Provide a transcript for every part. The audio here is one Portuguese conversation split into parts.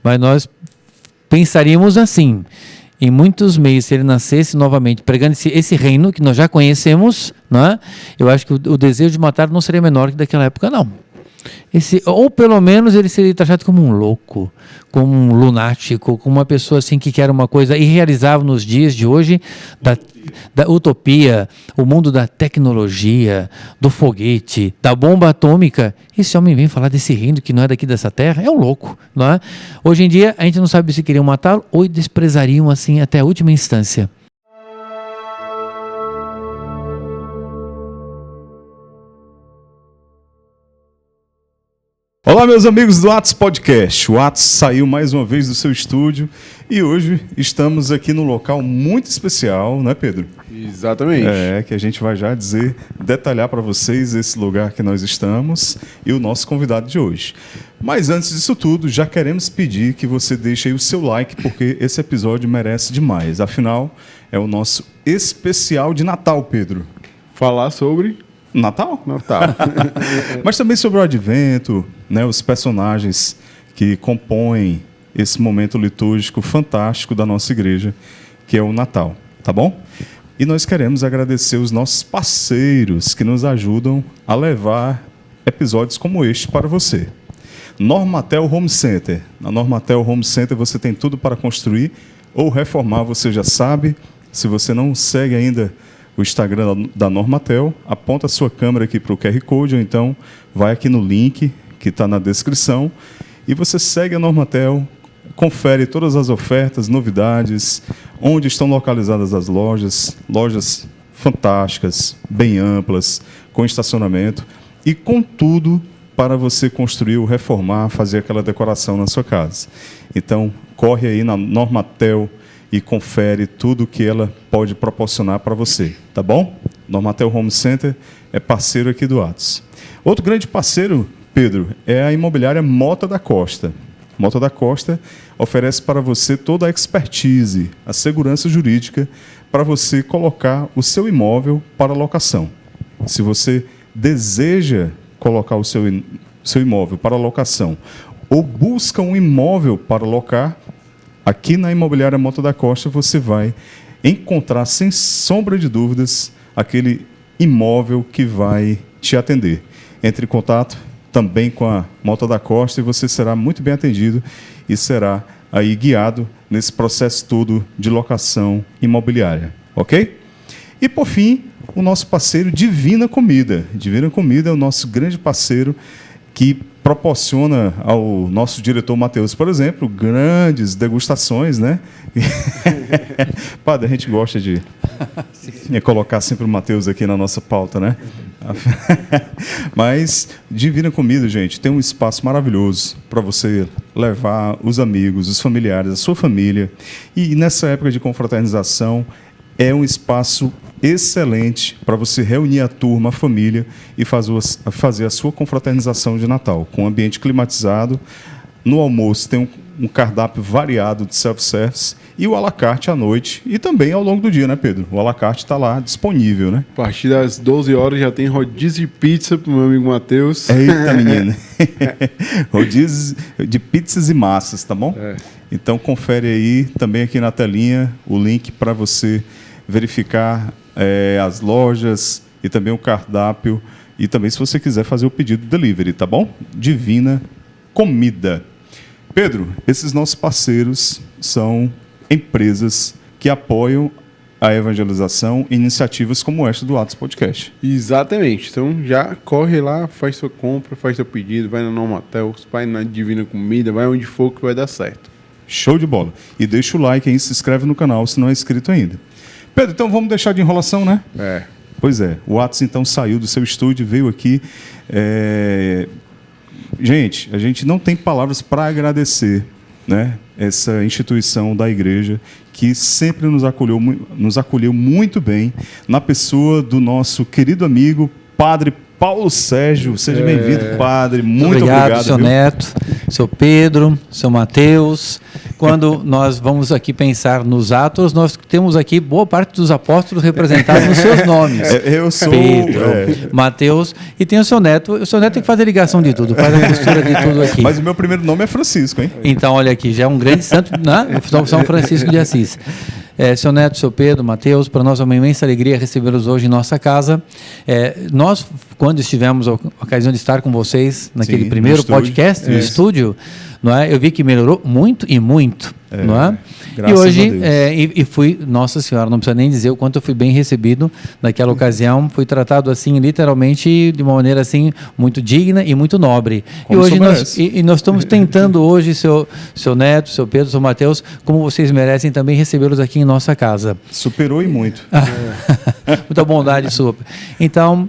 Mas nós pensaríamos assim, em muitos meios, se ele nascesse novamente, pregando esse reino que nós já conhecemos, né? Eu acho que o desejo de matar não seria menor que daquela época, não. Ou pelo menos ele seria tratado como um louco, como um lunático, como uma pessoa assim que quer uma coisa irrealizável nos dias de hoje, da utopia, o mundo da tecnologia, do foguete, da bomba atômica. Esse homem vem falar desse reino que não é daqui dessa terra, é um louco, não é? Hoje em dia a gente não sabe se queriam matá-lo ou desprezariam assim até a última instância. Olá, meus amigos do Atos Podcast. O Atos saiu mais uma vez do seu estúdio e hoje estamos aqui num local muito especial, não é, Pedro? Exatamente. Que a gente vai já detalhar para vocês esse lugar que nós estamos e o nosso convidado de hoje. Mas antes disso tudo, já queremos pedir que você deixe aí o seu like, porque esse episódio merece demais. Afinal, é o nosso especial de Natal, Pedro. Falar sobre... Natal? Natal. Mas também sobre o Advento, né, os personagens que compõem esse momento litúrgico fantástico da nossa igreja, que é o Natal, tá bom? E nós queremos agradecer os nossos parceiros que nos ajudam a levar episódios como este para você. Normatel Home Center. Na Normatel Home Center você tem tudo para construir ou reformar, você já sabe. Se você não segue ainda o Instagram da Normatel, aponta a sua câmera aqui para o QR Code, ou então vai aqui no link que está na descrição e você segue a Normatel, confere todas as ofertas, novidades, onde estão localizadas as lojas fantásticas, bem amplas, com estacionamento e com tudo para você construir ou reformar, fazer aquela decoração na sua casa. Então, corre aí na Normatel e confere tudo que ela pode proporcionar para você, tá bom? Normatel Home Center é parceiro aqui do Atos. Outro grande parceiro, Pedro, é a imobiliária Mota da Costa. Mota da Costa oferece para você toda a expertise, a segurança jurídica para você colocar o seu imóvel para locação. Se você deseja colocar o seu imóvel para locação ou busca um imóvel para locar, aqui na Imobiliária Mota da Costa você vai encontrar, sem sombra de dúvidas, aquele imóvel que vai te atender. Entre em contato também com a Mota da Costa e você será muito bem atendido e será aí guiado nesse processo todo de locação imobiliária, ok? E por fim, o nosso parceiro Divina Comida. Divina Comida é o nosso grande parceiro que proporciona ao nosso diretor Matheus, por exemplo, grandes degustações, né? Padre, a gente gosta de colocar sempre o Matheus aqui na nossa pauta, né? Mas Divina Comida, gente, tem um espaço maravilhoso para você levar os amigos, os familiares, a sua família. E nessa época de confraternização, é um espaço excelente para você reunir a turma, a família e fazer a sua confraternização de Natal, com um ambiente climatizado. No almoço tem um cardápio variado de self-service e o à la carte à noite e também ao longo do dia, né, Pedro? O à la carte está lá disponível, né? A partir das 12 horas já tem rodízio de pizza para o meu amigo Matheus. Eita, menina! Rodízio de pizzas e massas, tá bom? Então confere aí, também aqui na telinha, o link para você verificar as lojas e também o cardápio e também se você quiser fazer o pedido delivery, tá bom? Divina Comida. Pedro, esses nossos parceiros são empresas que apoiam a evangelização e iniciativas como esta do Atos Podcast. Exatamente. Então já corre lá, faz sua compra, faz seu pedido, vai na Normatel, vai na Divina Comida, vai onde for que vai dar certo. Show de bola. E deixa o like aí, se inscreve no canal se não é inscrito ainda. Pedro, então vamos deixar de enrolação, né? Pois é. O Atos então saiu do seu estúdio, veio aqui. Gente, a gente não tem palavras para agradecer, né, essa instituição da igreja que sempre nos acolheu muito bem na pessoa do nosso querido amigo Padre Paulo Sérgio. Seja bem-vindo, Padre. Muito obrigado, seu viu? Neto. seu Pedro, seu Mateus. Quando nós vamos aqui pensar nos Atos, nós temos aqui boa parte dos apóstolos representados nos seus nomes. Eu sou... Pedro, Mateus, e tem o seu neto. O seu neto tem que fazer ligação de tudo, faz a costura de tudo aqui. Mas o meu primeiro nome é Francisco, hein? Então, olha aqui, já é um grande santo, né? São Francisco de Assis. Seu neto, seu Pedro, Mateus, para nós é uma imensa alegria recebê-los hoje em nossa casa. Nós, quando estivemos a ocasião de estar com vocês naquele primeiro podcast, no estúdio, não é? Eu vi que melhorou muito e muito, não é? E hoje, e fui, Nossa Senhora, não precisa nem dizer o quanto eu fui bem recebido naquela ocasião, fui tratado assim, literalmente, de uma maneira assim, muito digna e muito nobre. Como e hoje nós estamos tentando hoje, seu neto, seu Pedro, seu Mateus, como vocês merecem também recebê-los aqui em nossa casa. Superou e muito. Muita bondade sua. Então,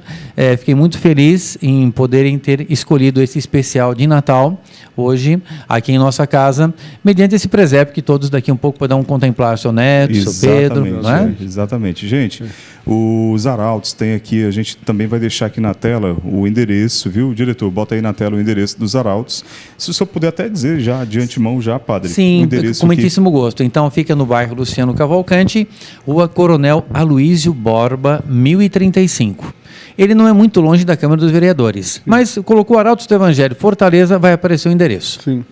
fiquei muito feliz em poderem ter escolhido esse especial de Natal, hoje, aqui em nossa casa, mediante esse presépio que todos daqui um pouco poderão contemplar, seu neto, seu Pedro. Não é? Exatamente. Gente, os arautos tem aqui, a gente também vai deixar aqui na tela o endereço, viu, diretor? Bota aí na tela o endereço dos arautos. Se o senhor puder até dizer já, de antemão já, padre. Sim, com muitíssimo gosto. Então, fica no bairro Luciano Cavalcante, Rua Coronel Aloísio Borba, 1035. Ele não é muito longe da Câmara dos Vereadores, mas colocou Arautos do Evangelho, Fortaleza, vai aparecer o endereço. Sim.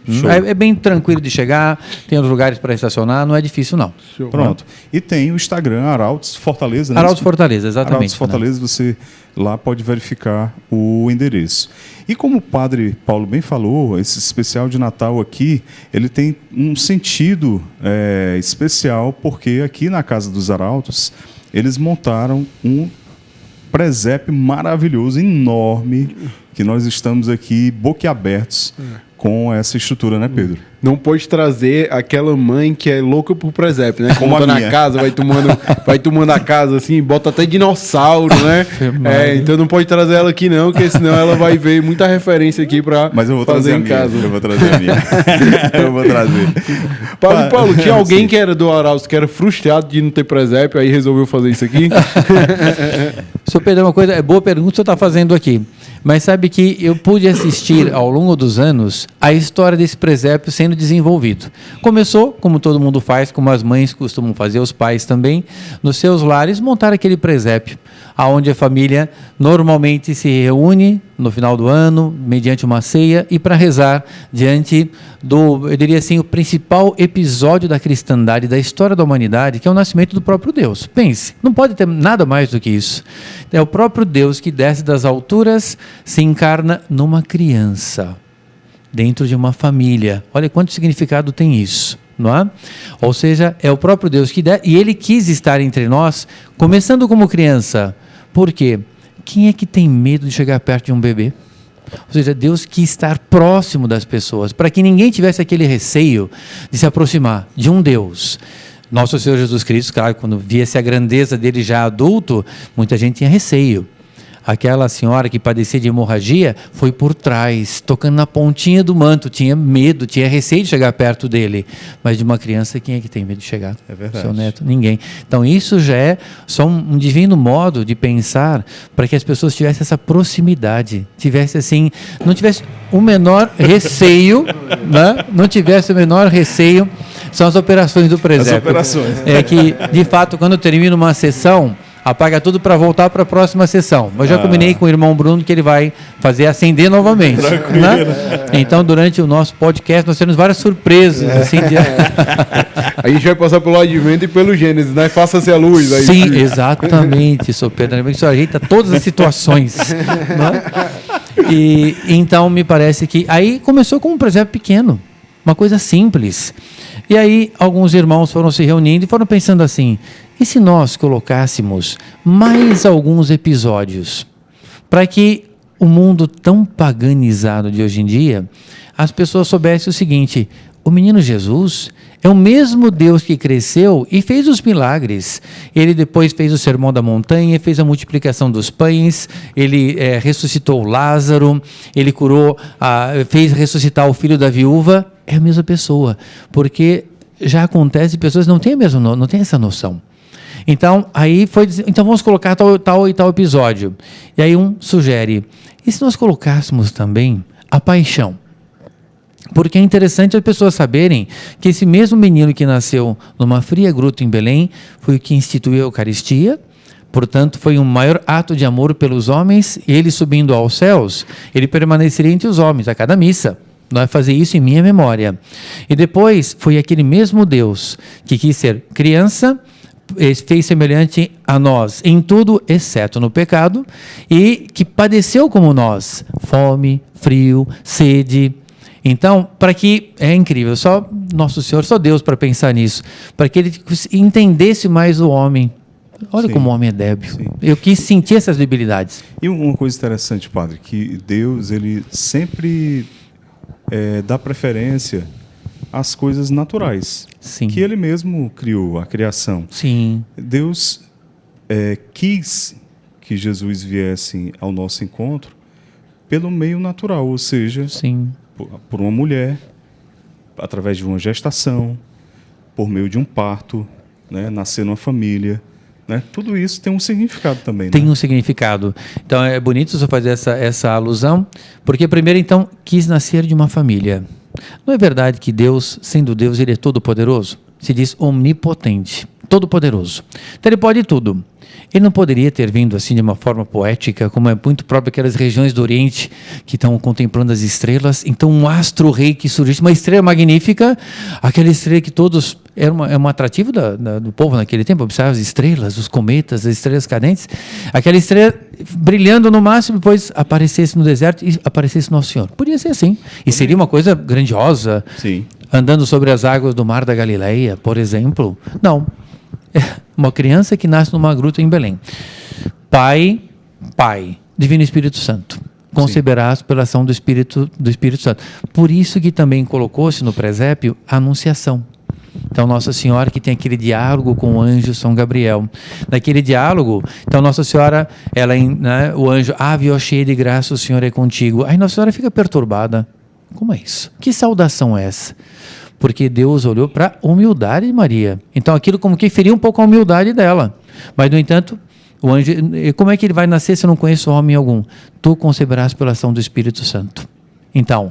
É bem tranquilo de chegar, tem os lugares para estacionar, não é difícil não. Show. Pronto. E tem o Instagram, Arautos Fortaleza. Arautos Fortaleza, exatamente. Arautos Fortaleza, você lá pode verificar o endereço. E como o padre Paulo bem falou, esse especial de Natal aqui, ele tem um sentido especial, porque aqui na Casa dos Arautos, eles montaram um presépio maravilhoso, enorme, que nós estamos aqui boquiabertos com essa estrutura, né, Pedro? Não pode trazer aquela mãe que é louca por presépio, né? Como monta a na minha. casa, vai tomando a casa assim, bota até dinossauro, né? Então não pode trazer ela aqui não, porque senão ela vai ver muita referência aqui para fazer em casa. Eu vou trazer a minha. Eu vou trazer. Paulo, tinha alguém que era do Arautos, que era frustrado de não ter presépio, aí resolveu fazer isso aqui? Sr. Pedro, uma coisa, boa pergunta que você está fazendo aqui. Mas sabe que eu pude assistir ao longo dos anos a história desse presépio sendo desenvolvido. Começou, como todo mundo faz, como as mães costumam fazer, os pais também, nos seus lares, montar aquele presépio, aonde a família normalmente se reúne no final do ano, mediante uma ceia, e para rezar diante do, eu diria assim, o principal episódio da cristandade, da história da humanidade, que é o nascimento do próprio Deus. Pense, não pode ter nada mais do que isso. É o próprio Deus que desce das alturas, se encarna numa criança, dentro de uma família. Olha quanto significado tem isso, não é? Ou seja, é o próprio Deus que desce, e Ele quis estar entre nós, começando como criança. Por quê? Quem é que tem medo de chegar perto de um bebê? Ou seja, Deus quis estar próximo das pessoas, para que ninguém tivesse aquele receio de se aproximar de um Deus. Nosso Senhor Jesus Cristo, claro, quando via-se a grandeza dele já adulto, muita gente tinha receio. Aquela senhora que padecia de hemorragia foi por trás, tocando na pontinha do manto, tinha medo, tinha receio de chegar perto dele. Mas de uma criança, quem é que tem medo de chegar? É verdade. Seu neto? Ninguém. Então isso já é só um divino modo de pensar para que as pessoas tivessem essa proximidade, tivesse assim, não tivesse o menor receio, né? Não tivesse o menor receio. São as operações do presépio. As operações. É que, de fato, quando termina uma sessão, apaga tudo para voltar para a próxima sessão. Eu já combinei com o irmão Bruno que ele vai fazer acender novamente. Né? Então, durante o nosso podcast, nós temos várias surpresas. Assim, A gente vai passar pelo Advento e pelo Gênesis, né? Faça-se a luz. Aí. Sim, exatamente, Sr. Pedro. Lembrando que isso ajeita todas as situações. Né? E então, me parece que aí começou com um presépio pequeno, uma coisa simples. E aí, alguns irmãos foram se reunindo e foram pensando assim, e se nós colocássemos mais alguns episódios para que o mundo tão paganizado de hoje em dia, as pessoas soubessem o seguinte, o menino Jesus é o mesmo Deus que cresceu e fez os milagres. Ele depois fez o Sermão da Montanha, fez a multiplicação dos pães, ele ressuscitou Lázaro, ele curou, fez ressuscitar o filho da viúva. É a mesma pessoa, porque já acontece, pessoas não têm essa noção. Então, aí foi dizer, então vamos colocar tal e tal episódio. E aí um sugere, e se nós colocássemos também a paixão? Porque é interessante as pessoas saberem que esse mesmo menino que nasceu numa fria gruta em Belém foi o que instituiu a Eucaristia. Portanto, foi um maior ato de amor pelos homens, e ele subindo aos céus, ele permaneceria entre os homens a cada missa. Vai fazer isso em minha memória. E depois foi aquele mesmo Deus que quis ser criança, fez semelhante a nós em tudo, exceto no pecado, e que padeceu como nós, fome, frio, sede. Então, para que, é incrível, só Nosso Senhor, só Deus para pensar nisso, para que ele entendesse mais o homem. Olha como o homem é débil. Sim. Eu quis sentir essas debilidades. E uma coisa interessante, padre, que Deus, ele sempre dá preferência às coisas naturais. Sim. Que ele mesmo criou, a criação. Sim. Deus quis que Jesus viesse ao nosso encontro pelo meio natural, ou seja, sim, por uma mulher, através de uma gestação, por meio de um parto, né, nascer numa família. Né? Tudo isso tem um significado também. Tem um significado. Então é bonito você fazer essa alusão, porque primeiro então quis nascer de uma família. Não é verdade que Deus, sendo Deus, ele é todo-poderoso? Se diz omnipotente, todo-poderoso. Então ele pode tudo. Ele não poderia ter vindo assim de uma forma poética, como é muito próprio aquelas regiões do Oriente que estão contemplando as estrelas. Então um astro-rei que surgiu, uma estrela magnífica, aquela estrela que todos... É um atrativo do povo naquele tempo, observar as estrelas, os cometas, as estrelas cadentes. Aquela estrela brilhando no máximo, depois aparecesse no deserto e aparecesse Nosso Senhor. Podia ser assim. E seria uma coisa grandiosa. Sim. Andando sobre as águas do Mar da Galileia, por exemplo. Não. É uma criança que nasce numa gruta em Belém. Pai, Divino Espírito Santo. Conceberás pela ação do Espírito Santo. Por isso que também colocou-se no presépio a Anunciação. Então, Nossa Senhora que tem aquele diálogo com o anjo São Gabriel. Naquele diálogo, então Nossa Senhora, né, o anjo, ave, ó cheia de graça, o Senhor é contigo. Aí Nossa Senhora fica perturbada. Como é isso? Que saudação é essa? Porque Deus olhou para a humildade de Maria. Então, aquilo como que feria um pouco a humildade dela. Mas, no entanto, o anjo, como é que ele vai nascer se eu não conheço homem algum? Tu conceberás pela ação do Espírito Santo. Então,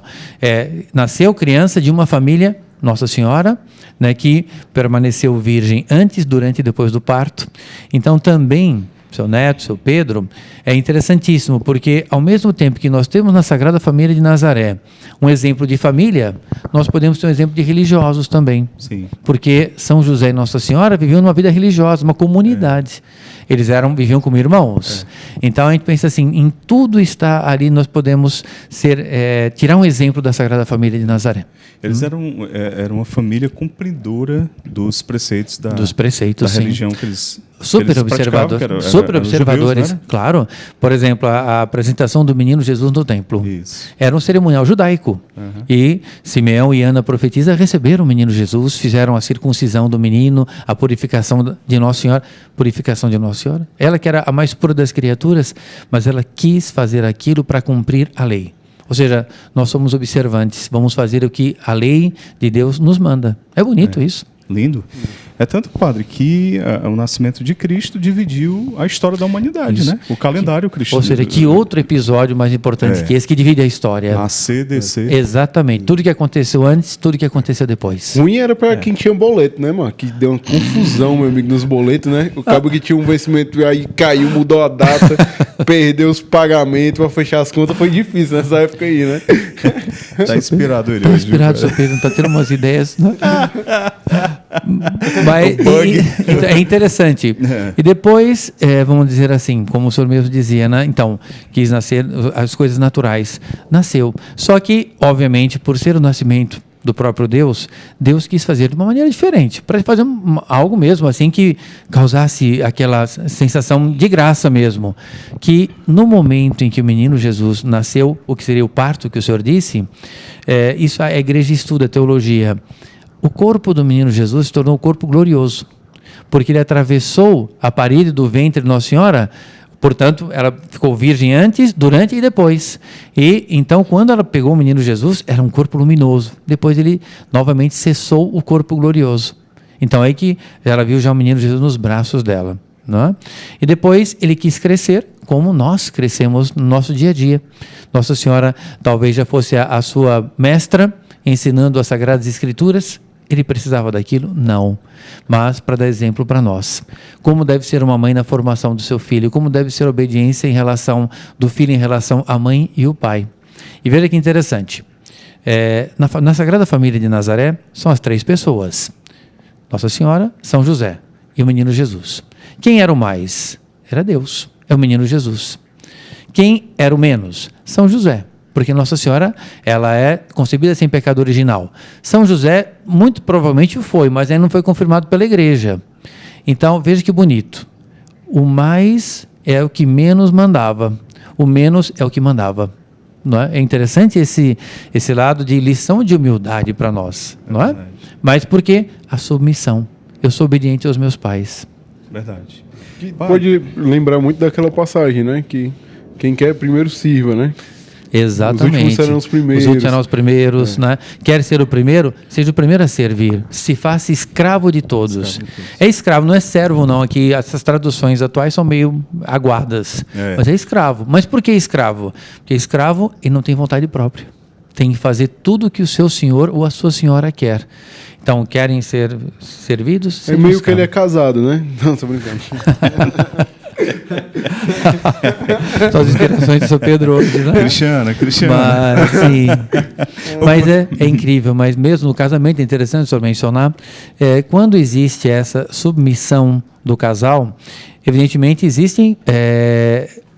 nasceu criança de uma família, Nossa Senhora, né, que permaneceu virgem antes, durante e depois do parto. Então também, seu neto, seu Pedro, é interessantíssimo, porque ao mesmo tempo que nós temos na Sagrada Família de Nazaré um exemplo de família, nós podemos ter um exemplo de religiosos também. Sim. Porque São José e Nossa Senhora viviam numa vida religiosa, uma comunidade. Eles viviam como irmãos. Então a gente pensa assim, em tudo está ali, nós podemos tirar um exemplo da Sagrada Família de Nazaré. Eles eram uma família cumpridora dos preceitos da religião que eles super observadores, super observadores, judeus, né? Claro. Por exemplo, a apresentação do menino Jesus no templo. Isso. Era um cerimonial judaico. Uhum. E Simeão e Ana profetisa receberam o menino Jesus, fizeram a circuncisão do menino, a purificação de Nossa Senhora. Purificação de Nossa Senhora. Ela que era a mais pura das criaturas, mas ela quis fazer aquilo para cumprir a lei. Ou seja, nós somos observantes, vamos fazer o que a lei de Deus nos manda. É bonito isso. Lindo. É tanto, padre, que o nascimento de Cristo dividiu a história da humanidade, né? O calendário cristão. Ou seja, que outro episódio mais importante que esse que divide a história. Nascer, descer. Exatamente. Tudo que aconteceu antes, tudo que aconteceu depois. Ruim era para quem tinha boleto, né, mano? Que deu uma confusão, meu amigo, nos boletos, né? O cabo que tinha um vencimento aí caiu, mudou a data, perdeu os pagamentos para fechar as contas. Foi difícil nessa época aí, né? Tá inspirado ele hoje. Tá inspirado, seu Pedro. Tá tendo umas ideias, né? Mas é interessante. E depois, vamos dizer assim, como o senhor mesmo dizia, né? Então, quis nascer as coisas naturais. Nasceu. Só que, obviamente, por ser o nascimento do próprio Deus, Deus quis fazer de uma maneira diferente, para fazer algo mesmo assim que causasse aquela sensação de graça mesmo, que no momento em que o menino Jesus nasceu, o que seria o parto que o senhor disse, isso a igreja estuda, a teologia. O corpo do menino Jesus se tornou um corpo glorioso, porque ele atravessou a parede do ventre de Nossa Senhora. Portanto, ela ficou virgem antes, durante e depois. E então, quando ela pegou o menino Jesus, era um corpo luminoso. Depois ele novamente cessou o corpo glorioso. Então, aí que ela viu já o menino Jesus nos braços dela. Não é? E depois ele quis crescer, como nós crescemos no nosso dia a dia. Nossa Senhora talvez já fosse a sua mestra, ensinando as Sagradas Escrituras? Ele precisava daquilo? Não. Mas para dar exemplo para nós. Como deve ser uma mãe na formação do seu filho? Como deve ser a obediência em relação do filho em relação à mãe e o pai? E veja que interessante. Na Sagrada Família de Nazaré, são as 3 pessoas. Nossa Senhora, São José e o menino Jesus. Quem era o mais? Era Deus. É o menino Jesus. Quem era o menos? São José. Porque Nossa Senhora, ela é concebida sem pecado original. São José, muito provavelmente foi, mas ainda não foi confirmado pela igreja. Então, veja que bonito. O mais é o que menos mandava. O menos é o que mandava. Não é? É interessante esse lado de lição de humildade para nós. Não é? Mas por quê? A submissão. Eu sou obediente aos meus pais. Verdade. Pode lembrar muito daquela passagem, né? Que quem quer primeiro sirva, né? Exatamente. Os últimos serão os primeiros. Os últimos serão os primeiros, né? Quer ser o primeiro? Seja o primeiro a servir. Se faça escravo de todos. É escravo, não é servo não. Aqui essas traduções atuais são meio aguadas. Mas é escravo. Mas por que escravo? Porque escravo ele não tem vontade própria. Tem que fazer tudo o que o seu senhor ou a sua senhora quer. Então, querem ser servidos? É meio que ele é casado, né? Não, tô brincando. Só as inspirações de São Pedro hoje, né? Cristiana. Mas, sim. Mas é incrível, mas mesmo no casamento, é interessante o senhor mencionar, quando existe essa submissão do casal, evidentemente existem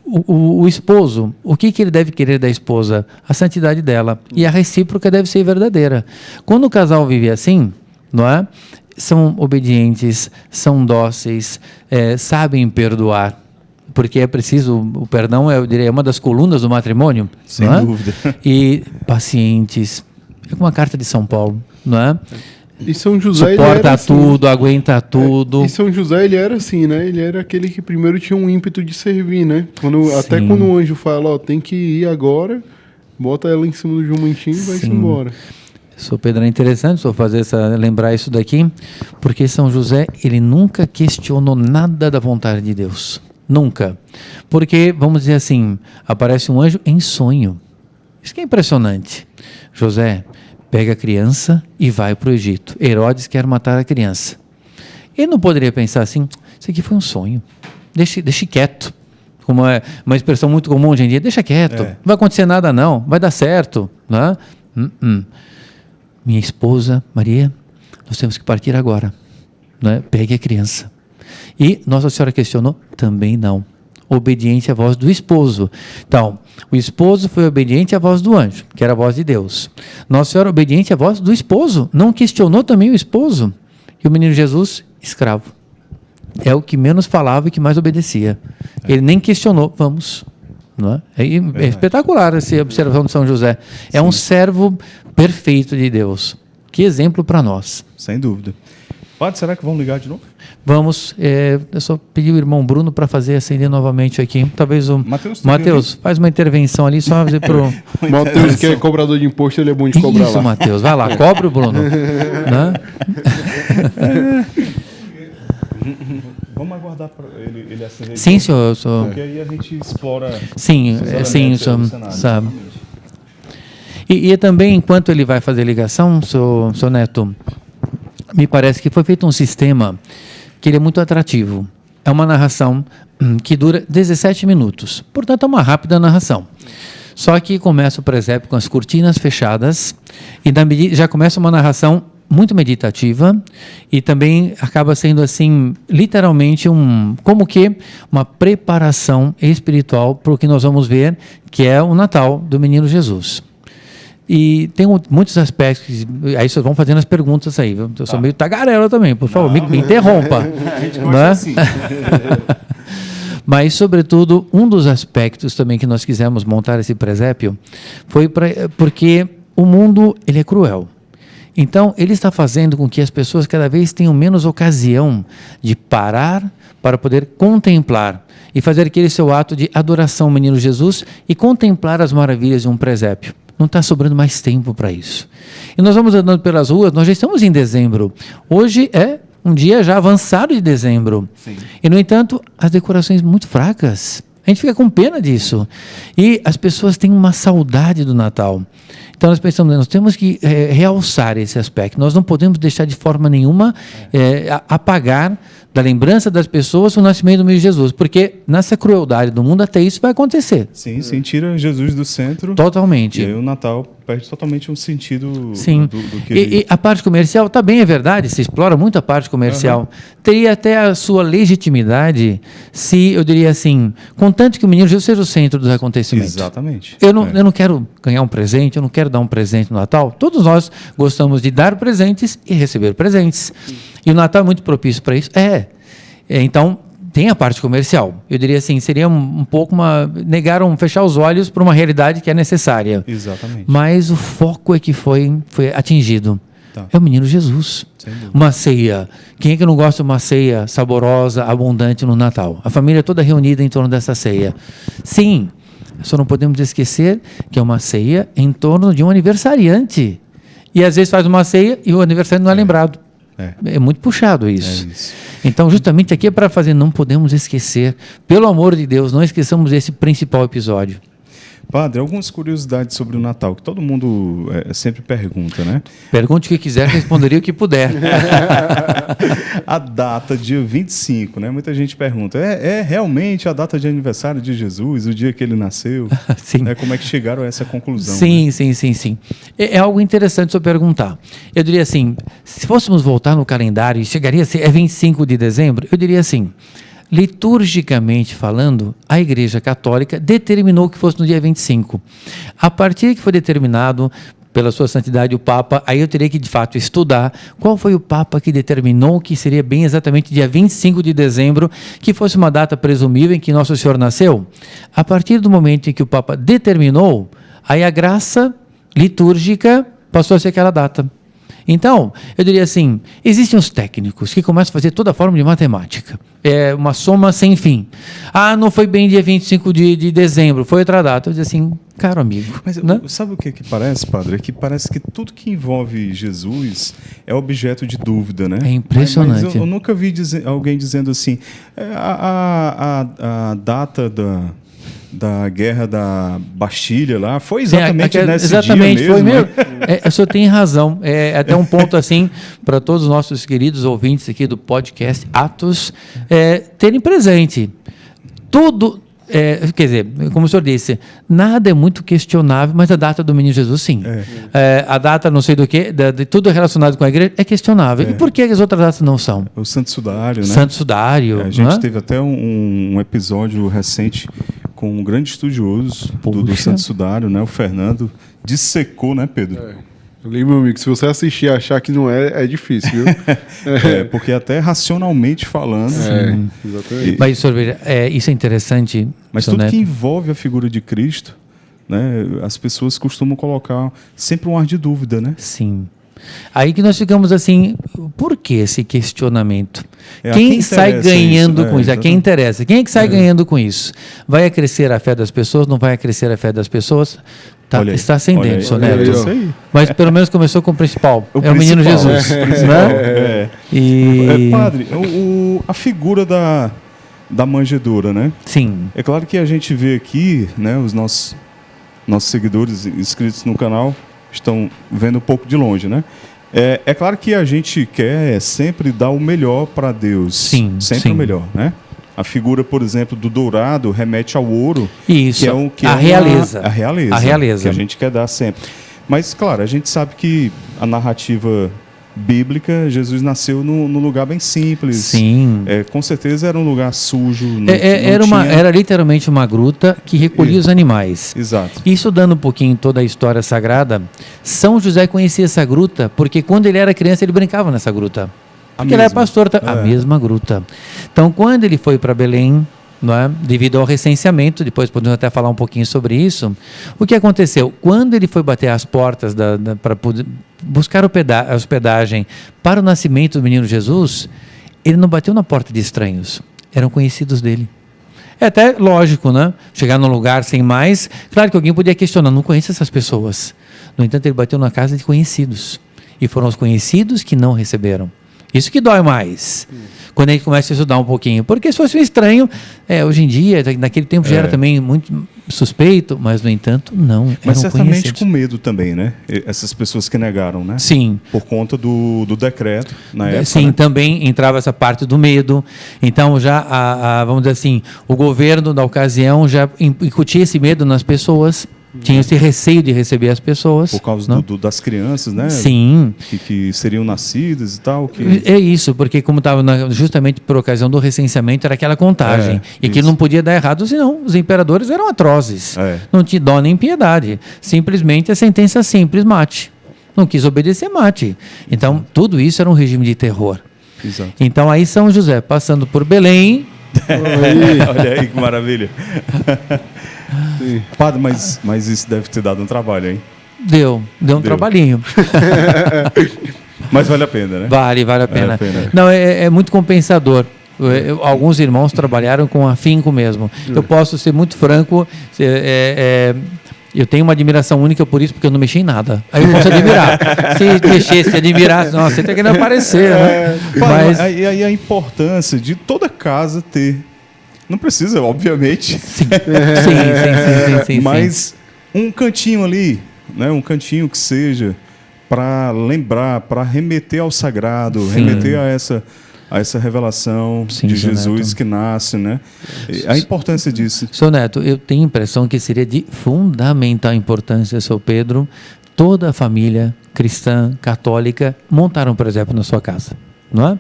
o esposo, o que ele deve querer da esposa? A santidade dela. E a recíproca deve ser verdadeira. Quando o casal vive assim, não é? São obedientes, são dóceis, sabem perdoar. Porque é preciso, o perdão eu diria, é uma das colunas do matrimônio. Sem não é? dúvida. E pacientes. É como a carta de São Paulo, não é? E São José, suporta ele era assim, tudo, aguenta tudo. E São José, ele era assim, né? Ele era aquele que primeiro tinha um ímpeto de servir, né? Até quando o anjo fala, ó, tem que ir agora, bota ela em cima do jumentinho e vai-se embora. Sou Pedro, é interessante só lembrar isso daqui, porque São José, ele nunca questionou nada da vontade de Deus. Nunca. Porque, vamos dizer assim, aparece um anjo em sonho. Isso que é impressionante. José, pega a criança e vai para o Egito. Herodes quer matar a criança. Ele não poderia pensar assim, isso aqui foi um sonho. Deixe quieto. Como é uma expressão muito comum hoje em dia, deixa quieto. Não vai acontecer nada não, vai dar certo. Né? Minha esposa, Maria, nós temos que partir agora. Né? Pegue a criança. E Nossa Senhora questionou? Também não. Obediente à voz do esposo. Então, o esposo foi obediente à voz do anjo, que era a voz de Deus. Nossa Senhora obediente à voz do esposo, não questionou também o esposo. E o menino Jesus, escravo. É o que menos falava e que mais obedecia. Ele nem questionou, vamos. Não é? É espetacular essa observação de São José. É um servo perfeito de Deus. Que exemplo para nós. Sem dúvida. Padre, será que vão ligar de novo? Vamos, eu só pedi o irmão Bruno para acender novamente aqui. Talvez o Mateus faz uma intervenção ali, só fazer pro Mateus, que é cobrador de imposto, ele é bom de cobrar. Isso, Mateus, vai lá, cobre o Bruno. Né? Vamos aguardar para ele acender. Sim, senhor. Porque aí a gente explora. Sim, sabe. E também, enquanto ele vai fazer ligação, seu Neto, me parece que foi feito um sistema que ele é muito atrativo. É uma narração que dura 17 minutos. Portanto, é uma rápida narração. Só que começa o presépio com as cortinas fechadas e já começa uma narração muito meditativa e também acaba sendo assim, literalmente uma preparação espiritual para o que nós vamos ver, que é o Natal do Menino Jesus. E tem muitos aspectos, aí vocês vão fazendo as perguntas aí, viu? Eu sou meio tagarela também, por favor, me interrompa. A gente gosta assim. Mas, sobretudo, um dos aspectos também que nós quisemos montar esse presépio foi porque o mundo ele é cruel. Então, ele está fazendo com que as pessoas cada vez tenham menos ocasião de parar para poder contemplar e fazer aquele seu ato de adoração ao Menino Jesus e contemplar as maravilhas de um presépio. Não está sobrando mais tempo para isso. E nós vamos andando pelas ruas, nós já estamos em dezembro. Hoje é um dia já avançado de dezembro. Sim. E, no entanto, as decorações muito fracas. A gente fica com pena disso. E as pessoas têm uma saudade do Natal. Então nós pensamos, nós temos que realçar esse aspecto. Nós não podemos deixar de forma nenhuma apagar da lembrança das pessoas o nascimento do menino Jesus, porque nessa crueldade do mundo até isso vai acontecer. Sim, tira Jesus do centro. Totalmente. E aí o Natal perde totalmente um sentido Sim. do que... E a parte comercial, também é verdade, se explora muito a parte comercial. Teria até a sua legitimidade se, eu diria assim, contanto que o menino Jesus seja o centro dos acontecimentos. Exatamente. Eu não quero ganhar um presente, eu não quero dar um presente no Natal. Todos nós gostamos de dar presentes e receber presentes. E o Natal é muito propício para isso? Então, tem a parte comercial. Eu diria assim, seria um pouco fechar os olhos para uma realidade que é necessária. Exatamente. Mas o foco é que foi atingido. Tá. É o menino Jesus. Uma ceia. Quem é que não gosta de uma ceia saborosa, abundante no Natal? A família toda reunida em torno dessa ceia. Sim, só não podemos esquecer que é uma ceia em torno de um aniversariante. E às vezes faz uma ceia e o aniversariante não é lembrado. É muito puxado isso. Então, justamente aqui é para fazer, não podemos esquecer, pelo amor de Deus, não esqueçamos esse principal episódio. Padre, algumas curiosidades sobre o Natal, que todo mundo sempre pergunta, né? Pergunte o que quiser, responderia o que puder. A data, dia 25, né? Muita gente pergunta, é realmente a data de aniversário de Jesus, o dia que ele nasceu? Sim. Como é que chegaram a essa conclusão? Sim, né? sim. É algo interessante se eu perguntar. Eu diria assim, se fôssemos voltar no calendário e chegaria a ser 25 de dezembro, eu diria assim, liturgicamente falando, a Igreja Católica determinou que fosse no dia 25. A partir que foi determinado pela sua santidade o Papa, aí eu teria que de fato estudar qual foi o Papa que determinou que seria bem exatamente dia 25 de dezembro, que fosse uma data presumível em que Nosso Senhor nasceu. A partir do momento em que o Papa determinou, aí a graça litúrgica passou a ser aquela data. Então, eu diria assim, existem os técnicos que começam a fazer toda forma de matemática. É uma soma sem fim. Não foi bem dia 25 de dezembro, foi outra data. Eu digo assim, caro amigo. Mas né? sabe o que parece, padre? É que parece que tudo que envolve Jesus é objeto de dúvida, né? É impressionante. Mas eu nunca vi alguém dizendo assim, a data da guerra da Bastilha lá, foi exatamente nesse exatamente, dia mesmo. Foi mesmo. Né? O senhor tem razão. É até um ponto assim, para todos os nossos queridos ouvintes aqui do podcast Atos, terem presente. Tudo, quer dizer, como o senhor disse, nada é muito questionável, mas a data do menino Jesus, sim. A data não sei do que, de tudo relacionado com a igreja, é questionável. E por que as outras datas não são? O Santo Sudário, né? Santo Sudário. A gente teve até um episódio recente com um grande estudioso do Santo Sudário, né? O Fernando, dissecou, né, Pedro? Ali, meu amigo, se você assistir e achar que não é difícil, viu? Porque até racionalmente falando... Exatamente. Mas, senhor, isso é interessante. Mas tudo que envolve a figura de Cristo, né, as pessoas costumam colocar sempre um ar de dúvida, né? Sim. Aí que nós ficamos assim, por que esse questionamento? Quem sai ganhando isso? com isso? A quem interessa? Quem é que sai ganhando com isso? Vai acrescer a fé das pessoas? Não vai acrescer a fé das pessoas? Está ascendendo, Soneto. Mas pelo menos começou com o principal. O menino Jesus. Né? Padre, a figura da manjedoura, né? Sim. É claro que a gente vê aqui, né, os nossos seguidores inscritos no canal estão vendo um pouco de longe, né? É claro que a gente quer sempre dar o melhor para Deus. Sim, sempre o melhor, né? A figura, por exemplo, do dourado remete ao ouro. Isso, que a realeza. A realeza. Que a gente quer dar sempre. Mas, claro, a gente sabe que a narrativa bíblica, Jesus nasceu num lugar bem simples. Sim. Com certeza era um lugar sujo. Era literalmente uma gruta que recolhia os animais. Exato. E estudando um pouquinho toda a história sagrada, São José conhecia essa gruta, porque quando ele era criança ele brincava nessa gruta. Porque ele era pastor, a mesma gruta. Então, quando ele foi para Belém, não é? Devido ao recenseamento, depois podemos até falar um pouquinho sobre isso, o que aconteceu? Quando ele foi bater as portas para buscar hospedagem para o nascimento do menino Jesus, ele não bateu na porta de estranhos, eram conhecidos dele. É até lógico, né? Chegar num lugar sem mais, claro que alguém podia questionar, não conheço essas pessoas. No entanto, ele bateu na casa de conhecidos, e foram os conhecidos que não receberam. Isso que dói mais, quando a gente começa a estudar um pouquinho. Porque se fosse um estranho, hoje em dia, naquele tempo já era também muito suspeito, mas no entanto não. Mas eram certamente conhecidos. com medo também, né? Essas pessoas que negaram, né? Sim. Por conta do decreto na época. Sim, né? também entrava essa parte do medo. Então, já, vamos dizer assim, o governo da ocasião já incutia esse medo nas pessoas, tinha esse receio de receber as pessoas. Por causa não? das crianças, né? Sim. Que seriam nascidas e tal. Que... É isso, porque como estava justamente por ocasião do recenseamento, era aquela contagem. E que isso. não podia dar errado, senão os imperadores eram atrozes. Não tinha dó nem piedade. Simplesmente a sentença simples, mate. Não quis obedecer, mate. Então, tudo isso era um regime de terror. Exato. Então, aí São José, passando por Belém... Olha aí que maravilha. Padre, mas isso deve ter dado um trabalho, hein? Deu um trabalhinho. Mas vale a pena, né? Vale a pena. Vale a pena. Não, é muito compensador. Alguns irmãos trabalharam com afinco mesmo. Eu posso ser muito franco, eu tenho uma admiração única por isso, porque eu não mexi em nada. Aí eu posso admirar. Se mexesse, admirasse, nossa, você tem que aparecer, né? Mas aí a importância de toda casa ter. Não precisa, obviamente. Sim. Mas um cantinho ali, né? Um cantinho que seja para lembrar, para remeter ao sagrado, remeter a essa revelação de Jesus Neto. que nasce, né? A importância disso. Seu Neto, eu tenho a impressão que seria de fundamental importância, seu Pedro, toda a família cristã, católica, montar um presépio na sua casa. Não é?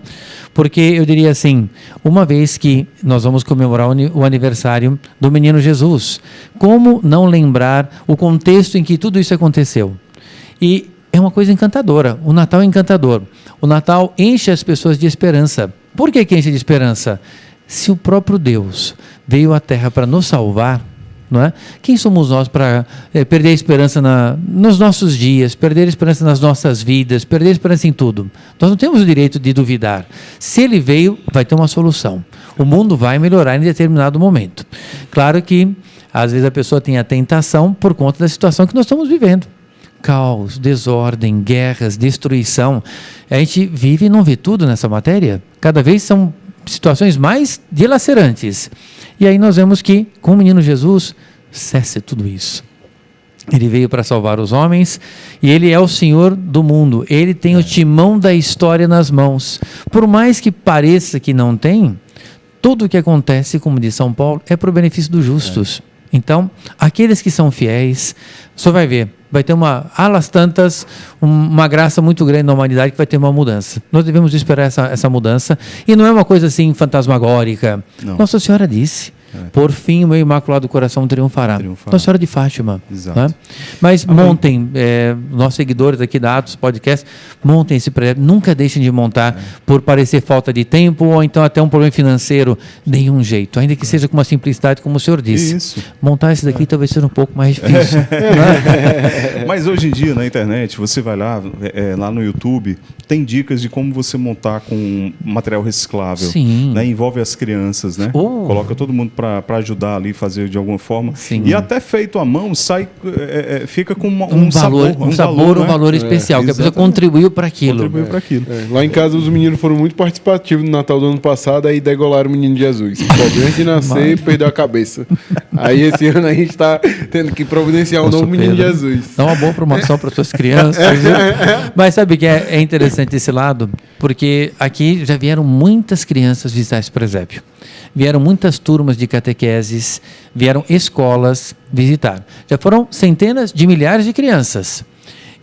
Porque eu diria assim, uma vez que nós vamos comemorar o aniversário do menino Jesus, como não lembrar o contexto em que tudo isso aconteceu? E é uma coisa encantadora, o Natal é encantador. O Natal enche as pessoas de esperança. Por que enche de esperança? Se o próprio Deus veio à Terra para nos salvar, não é? Quem somos nós para perder a esperança nos nossos dias, perder a esperança nas nossas vidas, perder a esperança em tudo? Nós não temos o direito de duvidar. Se ele veio, vai ter uma solução. O mundo vai melhorar em determinado momento. Claro que, às vezes, a pessoa tem a tentação por conta da situação que nós estamos vivendo. Caos, desordem, guerras, destruição. A gente vive e não vê tudo nessa matéria. Cada vez são situações mais dilacerantes. E aí nós vemos que, com o menino Jesus, cesse tudo isso. Ele veio para salvar os homens e ele é o Senhor do mundo. Ele tem o timão da história nas mãos. Por mais que pareça que não tem, tudo o que acontece, como diz São Paulo, é para o benefício dos justos. Então, aqueles que são fiéis, só vai ver, vai ter alas tantas, uma graça muito grande na humanidade que vai ter uma mudança. Nós devemos esperar essa mudança, e não é uma coisa assim fantasmagórica. Não. Nossa Senhora disse, por fim o meu imaculado coração triunfará. Nossa Senhora de Fátima. Exato. Né? Mas montem, nossos seguidores aqui da Atos Podcast, montem esse projeto, nunca deixem de montar por parecer falta de tempo ou então até um problema financeiro, deem um jeito, ainda que seja com uma simplicidade como o senhor disse. Isso. Montar esse daqui talvez seja um pouco mais difícil. Mas hoje em dia na internet, você vai lá no YouTube, tem dicas de como você montar com material reciclável. Sim. Né? Envolve as crianças, né? Oh. Coloca todo mundo para ajudar ali, fazer de alguma forma. Sim. E até feito à mão, fica com um valor especial, que a pessoa contribuiu para aquilo. Lá em casa os meninos foram muito participativos no Natal do ano passado, aí degolaram o menino Jesus. Pobre, antes de nascer, perdeu a cabeça. Aí esse ano a gente está tendo que providenciar um novo menino Jesus. Dá uma boa promoção para suas crianças. Mas sabe que é interessante esse lado? Porque aqui já vieram muitas crianças visitar esse presépio. Vieram muitas turmas de catequeses, vieram escolas visitar. Já foram centenas de milhares de crianças.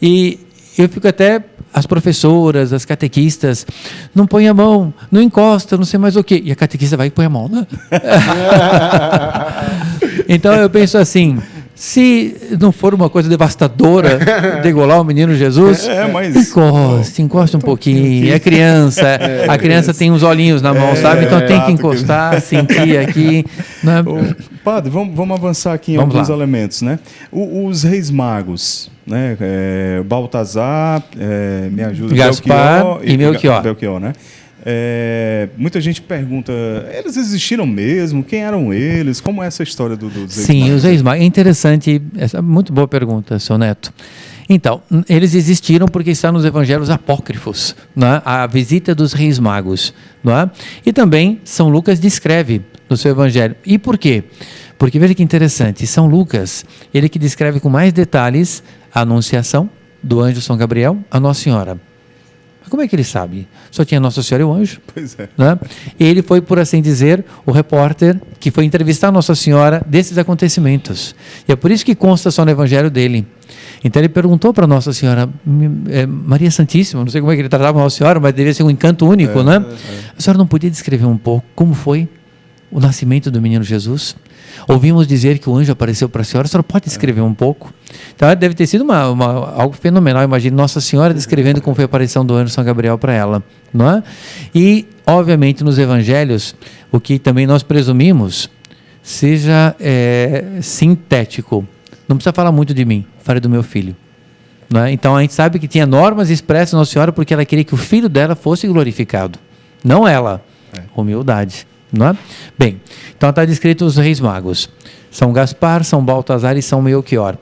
E eu fico até, as professoras, as catequistas, não põe a mão, não encosta, não sei mais o quê. E a catequista vai e põe a mão, né? Então eu penso assim, se não for uma coisa devastadora degolar o menino Jesus, mas encosta um pouquinho. É criança, a criança tem uns olhinhos na mão, sabe? Então tem que encostar, sentir aqui. Né? Padre, vamos avançar aqui em alguns elementos, né? Os reis magos, né? Baltazar, me ajuda, Gaspar e Melchior. né? Muita gente pergunta, eles existiram mesmo? Quem eram eles? Como é essa história dos reis magos? Sim, os reis magos. É interessante, essa é muito boa pergunta, seu Neto. Então, eles existiram porque está nos evangelhos apócrifos, né? A visita dos reis magos. Não é? E também São Lucas descreve no seu evangelho. E por quê? Porque veja que interessante, São Lucas, ele que descreve com mais detalhes a anunciação do anjo São Gabriel a Nossa Senhora. Mas como é que ele sabe? Só tinha Nossa Senhora e o anjo. Pois é. Né? Ele foi, por assim dizer, o repórter que foi entrevistar Nossa Senhora desses acontecimentos. E é por isso que consta só no evangelho dele. Então ele perguntou para Nossa Senhora, Maria Santíssima, não sei como é que ele tratava Nossa Senhora, mas devia ser um encanto único, né? A senhora não podia descrever um pouco como foi o nascimento do menino Jesus? Ouvimos dizer que o anjo apareceu para a senhora pode descrever um pouco? Então deve ter sido algo fenomenal. Imagine Nossa Senhora descrevendo como foi a aparição do anjo São Gabriel para ela, não é? E, obviamente, nos evangelhos, o que também nós presumimos seja sintético. Não precisa falar muito de mim, fale do meu filho. Não é? Então a gente sabe que tinha normas expressas Nossa Senhora porque ela queria que o filho dela fosse glorificado, não ela. Humildade. Não é? Bem, então está descrito os reis magos, São Gaspar, São Baltazar e São Melchior.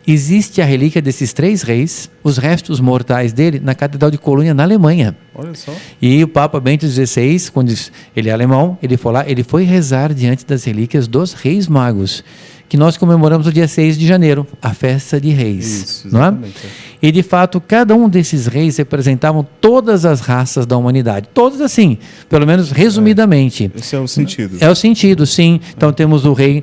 Existe a relíquia desses 3 reis, os restos mortais dele, na Catedral de Colônia, na Alemanha. Olha só. E o Papa Bento XVI, quando ele é alemão, ele foi lá, ele foi rezar diante das relíquias dos reis magos, que nós comemoramos no dia 6 de janeiro, a festa de reis. Isso, não é? exatamente. E de fato, cada um desses reis representavam todas as raças da humanidade. Todas assim, pelo menos resumidamente. Esse é o sentido. É o sentido, sim. Então temos o rei,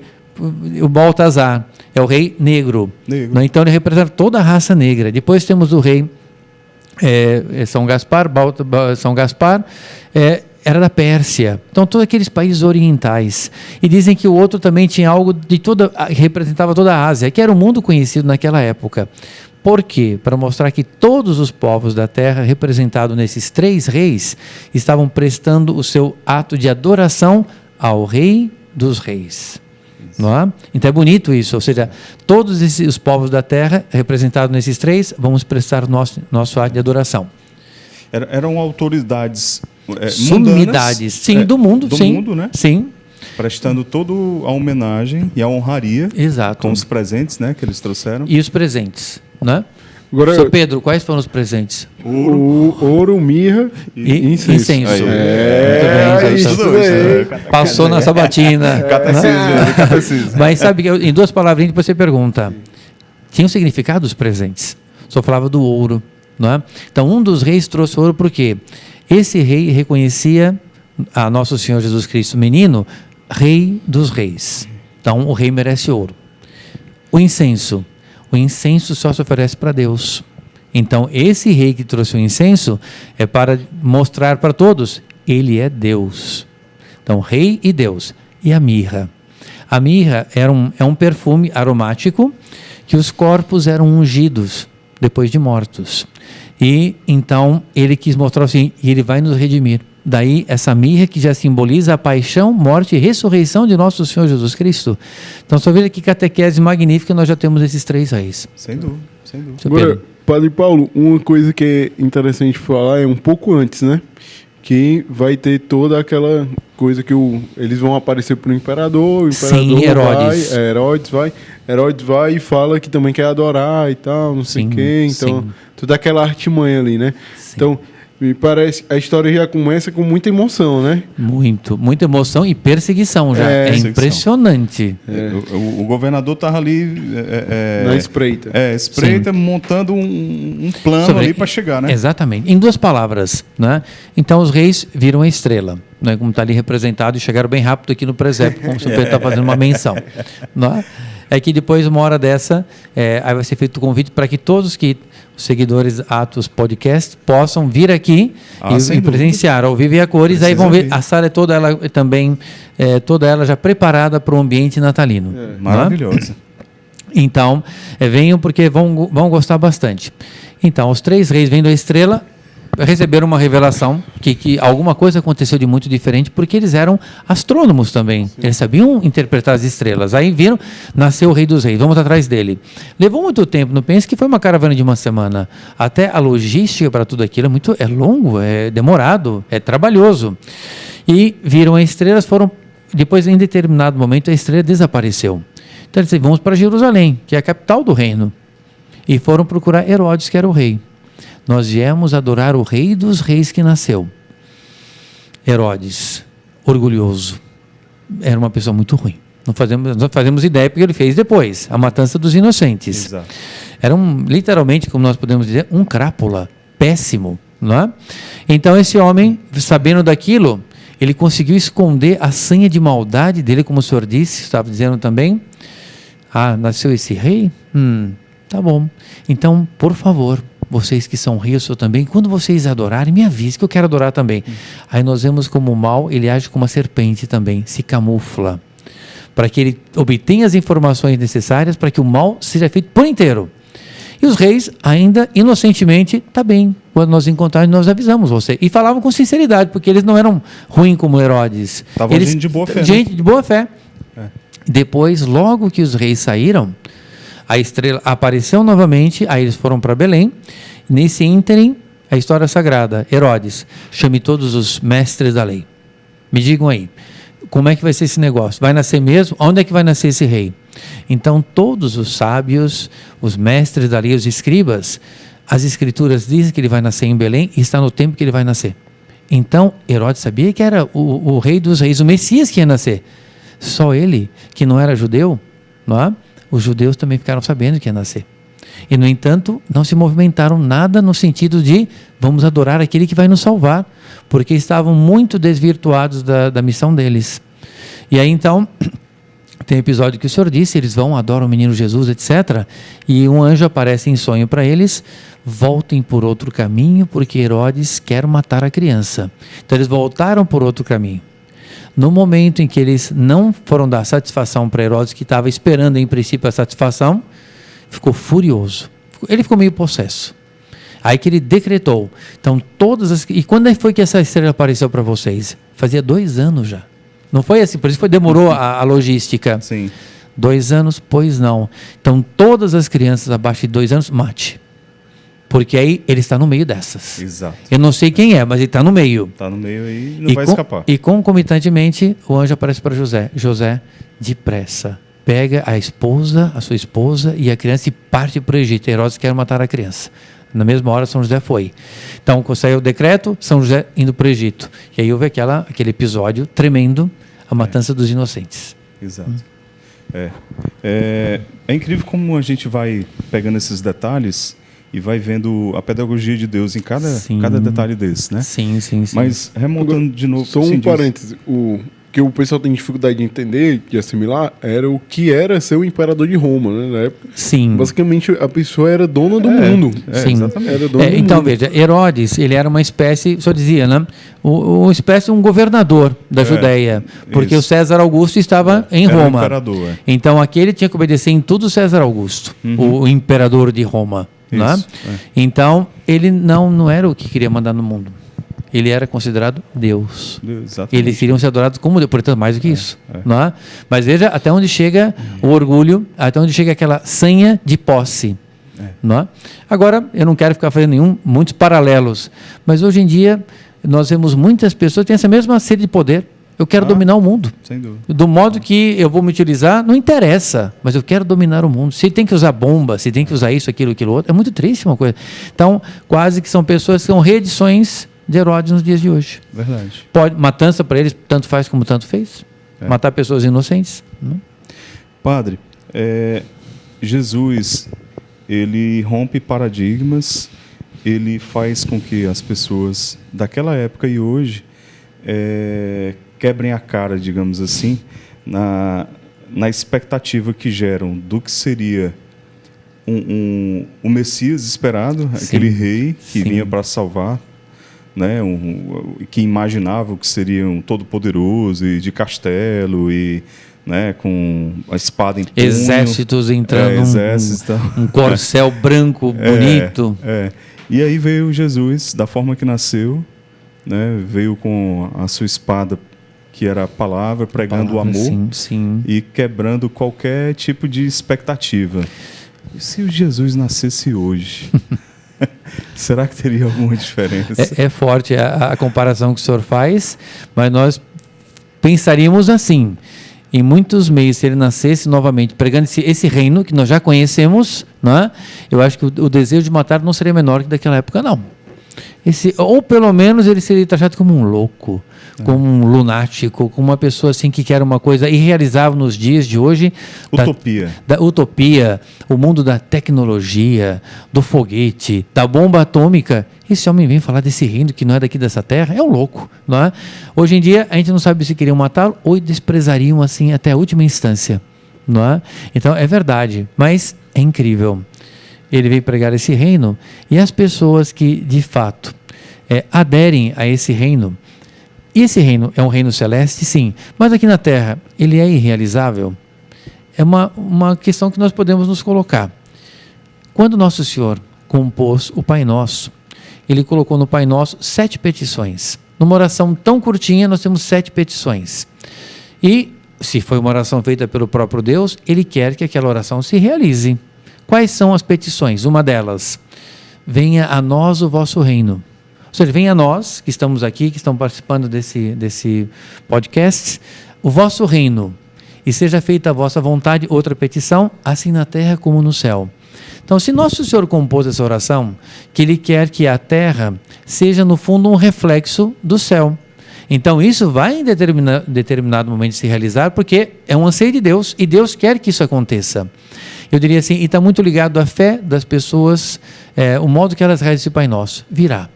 o Baltazar, é o rei negro. Né? Então ele representa toda a raça negra. Depois temos o rei São Gaspar, São Gaspar, era da Pérsia. Então todos aqueles países orientais. E dizem que o outro também tinha algo representava toda a Ásia, que era o mundo conhecido naquela época. Por quê? Para mostrar que todos os povos da terra, representados nesses 3 reis, estavam prestando o seu ato de adoração ao Rei dos Reis. Não é? Então é bonito isso, ou seja, todos os povos da terra, representados nesses 3, vamos prestar nosso ato de adoração. Eram autoridades sumidades, sim, do mundo, do sim, mundo, né? Sim. Prestando toda a homenagem e a honraria. Exato. Com os presentes, né, que eles trouxeram. E os presentes, né? Agora, Sr. Pedro, quais foram os presentes? Ouro, mirra e incenso. Muito bem. Passou na sabatina. Catecismo. Mas sabe que em 2 palavrinhas você pergunta, tinha um significado os presentes? Só falava do ouro, não é? Então um dos reis trouxe ouro porque esse rei reconhecia a Nosso Senhor Jesus Cristo, menino, Rei dos Reis. Então o rei merece ouro. O incenso só se oferece para Deus. Então esse rei que trouxe o incenso é para mostrar para todos, ele é Deus. Então rei e Deus. E a mirra? A mirra é um perfume aromático que os corpos eram ungidos depois de mortos. E então ele quis mostrar assim, e ele vai nos redimir. Daí essa mirra que já simboliza a paixão, morte e ressurreição de nosso Senhor Jesus Cristo. Então só veja que catequese magnífica nós já temos esses 3 reis. Sem dúvida, sem dúvida. Agora, Padre Paulo, uma coisa que é interessante falar é um pouco antes, né? Que vai ter toda aquela coisa que eles vão aparecer para o imperador Sim, Herodes. Herodes vai e fala que também quer adorar e tal, não sei quem. Então, toda aquela artimanha ali, né? Sim. Então, me parece, a história já começa com muita emoção, né? Muita emoção e perseguição já. É impressionante. O governador estava ali... na espreita. Espreita, montando um plano ali para chegar, né? Exatamente. Em 2 palavras, né? Então os reis viram a estrela, né? Como está ali representado, e chegaram bem rápido aqui no presépio, como o senhor Pedro está fazendo uma menção. Né? É que depois, uma hora dessa, aí vai ser feito o convite para que todos os seguidores Atos Podcast possam vir aqui e presenciar ao vivo e a cores. Aí vão ver, a sala é toda ela também, toda ela já preparada para o ambiente natalino. Maravilhosa. Então, venham porque vão gostar bastante. Então, os 3 reis vendo a estrela, receberam uma revelação que alguma coisa aconteceu de muito diferente, porque eles eram astrônomos também. Sim. Eles sabiam interpretar as estrelas. Aí viram, nasceu o Rei dos Reis, vamos atrás dele. Levou muito tempo, não pense que foi uma caravana de uma semana. Até a logística para tudo aquilo é longo, é demorado, é trabalhoso. E viram as estrelas, depois em determinado momento a estrela desapareceu. Então eles disseram, vamos para Jerusalém, que é a capital do reino. E foram procurar Herodes, que era o rei. Nós viemos adorar o Rei dos Reis que nasceu. Herodes, orgulhoso, era uma pessoa muito ruim. Não fazemos ideia porque ele fez depois, a matança dos inocentes. Exato. Era literalmente, como nós podemos dizer, um crápula péssimo, não é? Então esse homem, sabendo daquilo, ele conseguiu esconder a senha de maldade dele, como o senhor disse, estava dizendo também. Ah, nasceu esse rei? Tá bom. Então, por favor, vocês que são reis, eu também, quando vocês adorarem, me avise que eu quero adorar também. Aí nós vemos como o mal, ele age como uma serpente também, se camufla, para que ele obtenha as informações necessárias para que o mal seja feito por inteiro. E os reis, ainda inocentemente, tá bem, quando nós encontrarmos, nós avisamos você. E falavam com sinceridade, porque eles não eram ruins como Herodes. Estavam gente de boa fé. Gente de boa fé. Depois, logo que os reis saíram, a estrela apareceu novamente, aí eles foram para Belém. Nesse ínterim, a história sagrada, Herodes, chame todos os mestres da lei. Me digam aí, como é que vai ser esse negócio? Vai nascer mesmo? Onde é que vai nascer esse rei? Então, todos os sábios, os mestres da lei, os escribas, as escrituras dizem que ele vai nascer em Belém e está no tempo que ele vai nascer. Então, Herodes sabia que era o rei dos reis, o Messias que ia nascer. Só ele, que não era judeu, não é? Os judeus também ficaram sabendo que ia nascer. E, no entanto, não se movimentaram nada no sentido de vamos adorar aquele que vai nos salvar, porque estavam muito desvirtuados da missão deles. E aí, então, tem um episódio que o senhor disse, eles vão, adoram o menino Jesus, etc. E um anjo aparece em sonho para eles, voltem por outro caminho, porque Herodes quer matar a criança. Então, eles voltaram por outro caminho. No momento em que eles não foram dar satisfação para Herodes, que estava esperando em princípio a satisfação, ficou furioso. Ele ficou meio possesso. Aí que ele decretou. Então, e quando foi que essa estrela apareceu para vocês? Fazia 2 anos já. Não foi assim, por isso demorou a logística. Sim. 2 anos? Pois não. Então, todas as crianças abaixo de 2 anos, mate. Porque aí ele está no meio dessas. Exato. Eu não sei quem é, mas ele está no meio. Está no meio aí e não vai escapar. E concomitantemente, o anjo aparece para José. José, depressa, pega a sua esposa e a criança e parte para o Egito. Herodes quer matar a criança. Na mesma hora, São José foi. Então, quando saiu o decreto, São José indo para o Egito. E aí houve aquele episódio tremendo, a matança dos inocentes. Exato. É incrível como a gente vai pegando esses detalhes e vai vendo a pedagogia de Deus em cada detalhe desse, né? Sim. Mas remontando de novo... Só um parêntese. O que o pessoal tem dificuldade de entender, de assimilar, era o que era ser o imperador de Roma, né? Na época. Sim. Basicamente, a pessoa era dona do mundo. Sim. Exatamente. Era dona do Então, mundo. veja, Herodes, ele era uma espécie, o senhor dizia, né? Uma espécie de um governador da Judéia, porque isso. o César Augusto estava em Era Roma. o imperador, Então, aquele tinha que obedecer em tudo César Augusto, o imperador de Roma. Né? Isso, Então, ele não era o que queria mandar no mundo. Ele era considerado Deus. Exatamente. Eles iriam ser adorados como Deus, portanto, mais do que isso. Não é? Mas veja até onde chega o orgulho, até onde chega aquela senha de posse. Não é? Agora, eu não quero ficar fazendo muitos paralelos, mas hoje em dia, nós vemos muitas pessoas que têm essa mesma sede de poder. Eu quero dominar o mundo. Sem dúvida. Do modo que eu vou me utilizar, não interessa, mas eu quero dominar o mundo. Se tem que usar bomba, se tem que usar isso, aquilo outro, é muito triste uma coisa. Então, quase que são pessoas que são reedições de Herodes nos dias de hoje. Verdade. Matança para eles, tanto faz como tanto fez. Matar pessoas inocentes. Padre, Jesus, ele rompe paradigmas, ele faz com que as pessoas daquela época e hoje quebrem a cara, digamos assim, na expectativa que geram do que seria o Messias esperado, Sim. aquele rei que Sim. vinha para salvar, né, que imaginava que seria um todo-poderoso e de castelo e, né, com a espada em punho. Exércitos entrando, um corcel branco, bonito. E aí veio Jesus, da forma que nasceu, né, veio com a sua espada, que era a palavra, pregando o amor sim. e quebrando qualquer tipo de expectativa. E se o Jesus nascesse hoje, será que teria alguma diferença? É forte a comparação que o senhor faz, mas nós pensaríamos assim, em muitos meios, se ele nascesse novamente, pregando esse reino que nós já conhecemos, não é? Eu acho que o desejo de matar não seria menor que daquela época, não. ou pelo menos ele seria taxado como um louco, como um lunático, como uma pessoa assim que quer uma coisa irrealizável nos dias de hoje. Utopia. Da utopia, o mundo da tecnologia, do foguete, da bomba atômica. Esse homem vem falar desse reino que não é daqui dessa terra, é um louco, não é? Hoje em dia, a gente não sabe se queriam matá-lo ou desprezariam assim até a última instância, não é? Então, é verdade, mas é incrível. Ele veio pregar esse reino e as pessoas que, de fato, aderem a esse reino, e esse reino é um reino celeste, sim, mas aqui na terra ele é irrealizável? É uma questão que nós podemos nos colocar. Quando Nosso Senhor compôs o Pai Nosso, Ele colocou no Pai Nosso 7 petições. Numa oração tão curtinha, nós temos 7 petições. E, se foi uma oração feita pelo próprio Deus, Ele quer que aquela oração se realize. Quais são as petições? Uma delas, venha a nós o vosso reino. Ou seja, venha a nós, que estamos aqui, que estamos participando desse podcast, o vosso reino, e seja feita a vossa vontade, outra petição, assim na terra como no céu. Então, se Nosso Senhor compôs essa oração, que Ele quer que a terra seja, no fundo, um reflexo do céu. Então, isso vai em determinado momento se realizar, porque é um anseio de Deus, e Deus quer que isso aconteça. Eu diria assim, e está muito ligado à fé das pessoas, o modo que elas realizam esse Pai Nosso. Virá.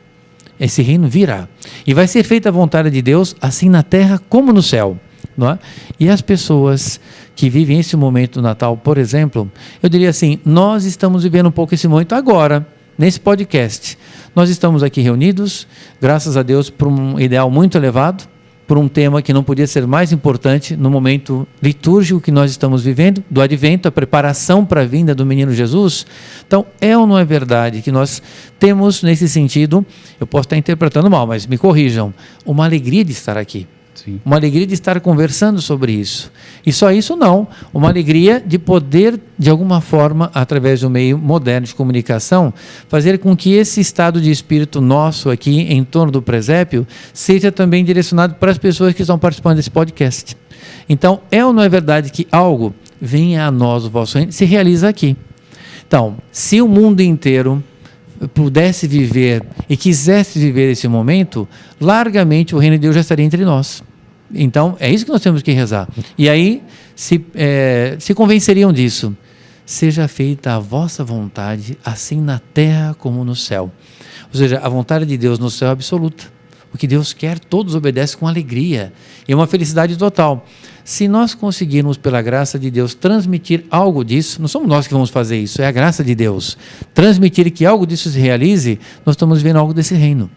Esse reino virá. E vai ser feita a vontade de Deus, assim na terra como no céu. Não é? E as pessoas que vivem esse momento do Natal, por exemplo, eu diria assim, nós estamos vivendo um pouco esse momento agora, nesse podcast. Nós estamos aqui reunidos, graças a Deus, por um ideal muito elevado, por um tema que não podia ser mais importante no momento litúrgico que nós estamos vivendo, do advento, a preparação para a vinda do menino Jesus. Então, é ou não é verdade que nós temos, nesse sentido, eu posso estar interpretando mal, mas me corrijam, uma alegria de estar aqui. Sim. Uma alegria de estar conversando sobre isso. E só isso não, uma alegria de poder, de alguma forma, através do meio moderno de comunicação, fazer com que esse estado de espírito nosso aqui, em torno do presépio, seja também direcionado para as pessoas que estão participando desse podcast. Então, é ou não é verdade que algo, venha a nós o vosso reino, se realiza aqui. Então, se o mundo inteiro pudesse viver e quisesse viver esse momento, largamente o reino de Deus já estaria entre nós. Então, é isso que nós temos que rezar. E aí, se convenceriam disso. Seja feita a vossa vontade, assim na terra como no céu. Ou seja, a vontade de Deus no céu é absoluta. O que Deus quer, todos obedecem com alegria. E uma felicidade total. Se nós conseguirmos, pela graça de Deus, transmitir algo disso, não somos nós que vamos fazer isso, é a graça de Deus. Transmitir que algo disso se realize, nós estamos vendo algo desse reino.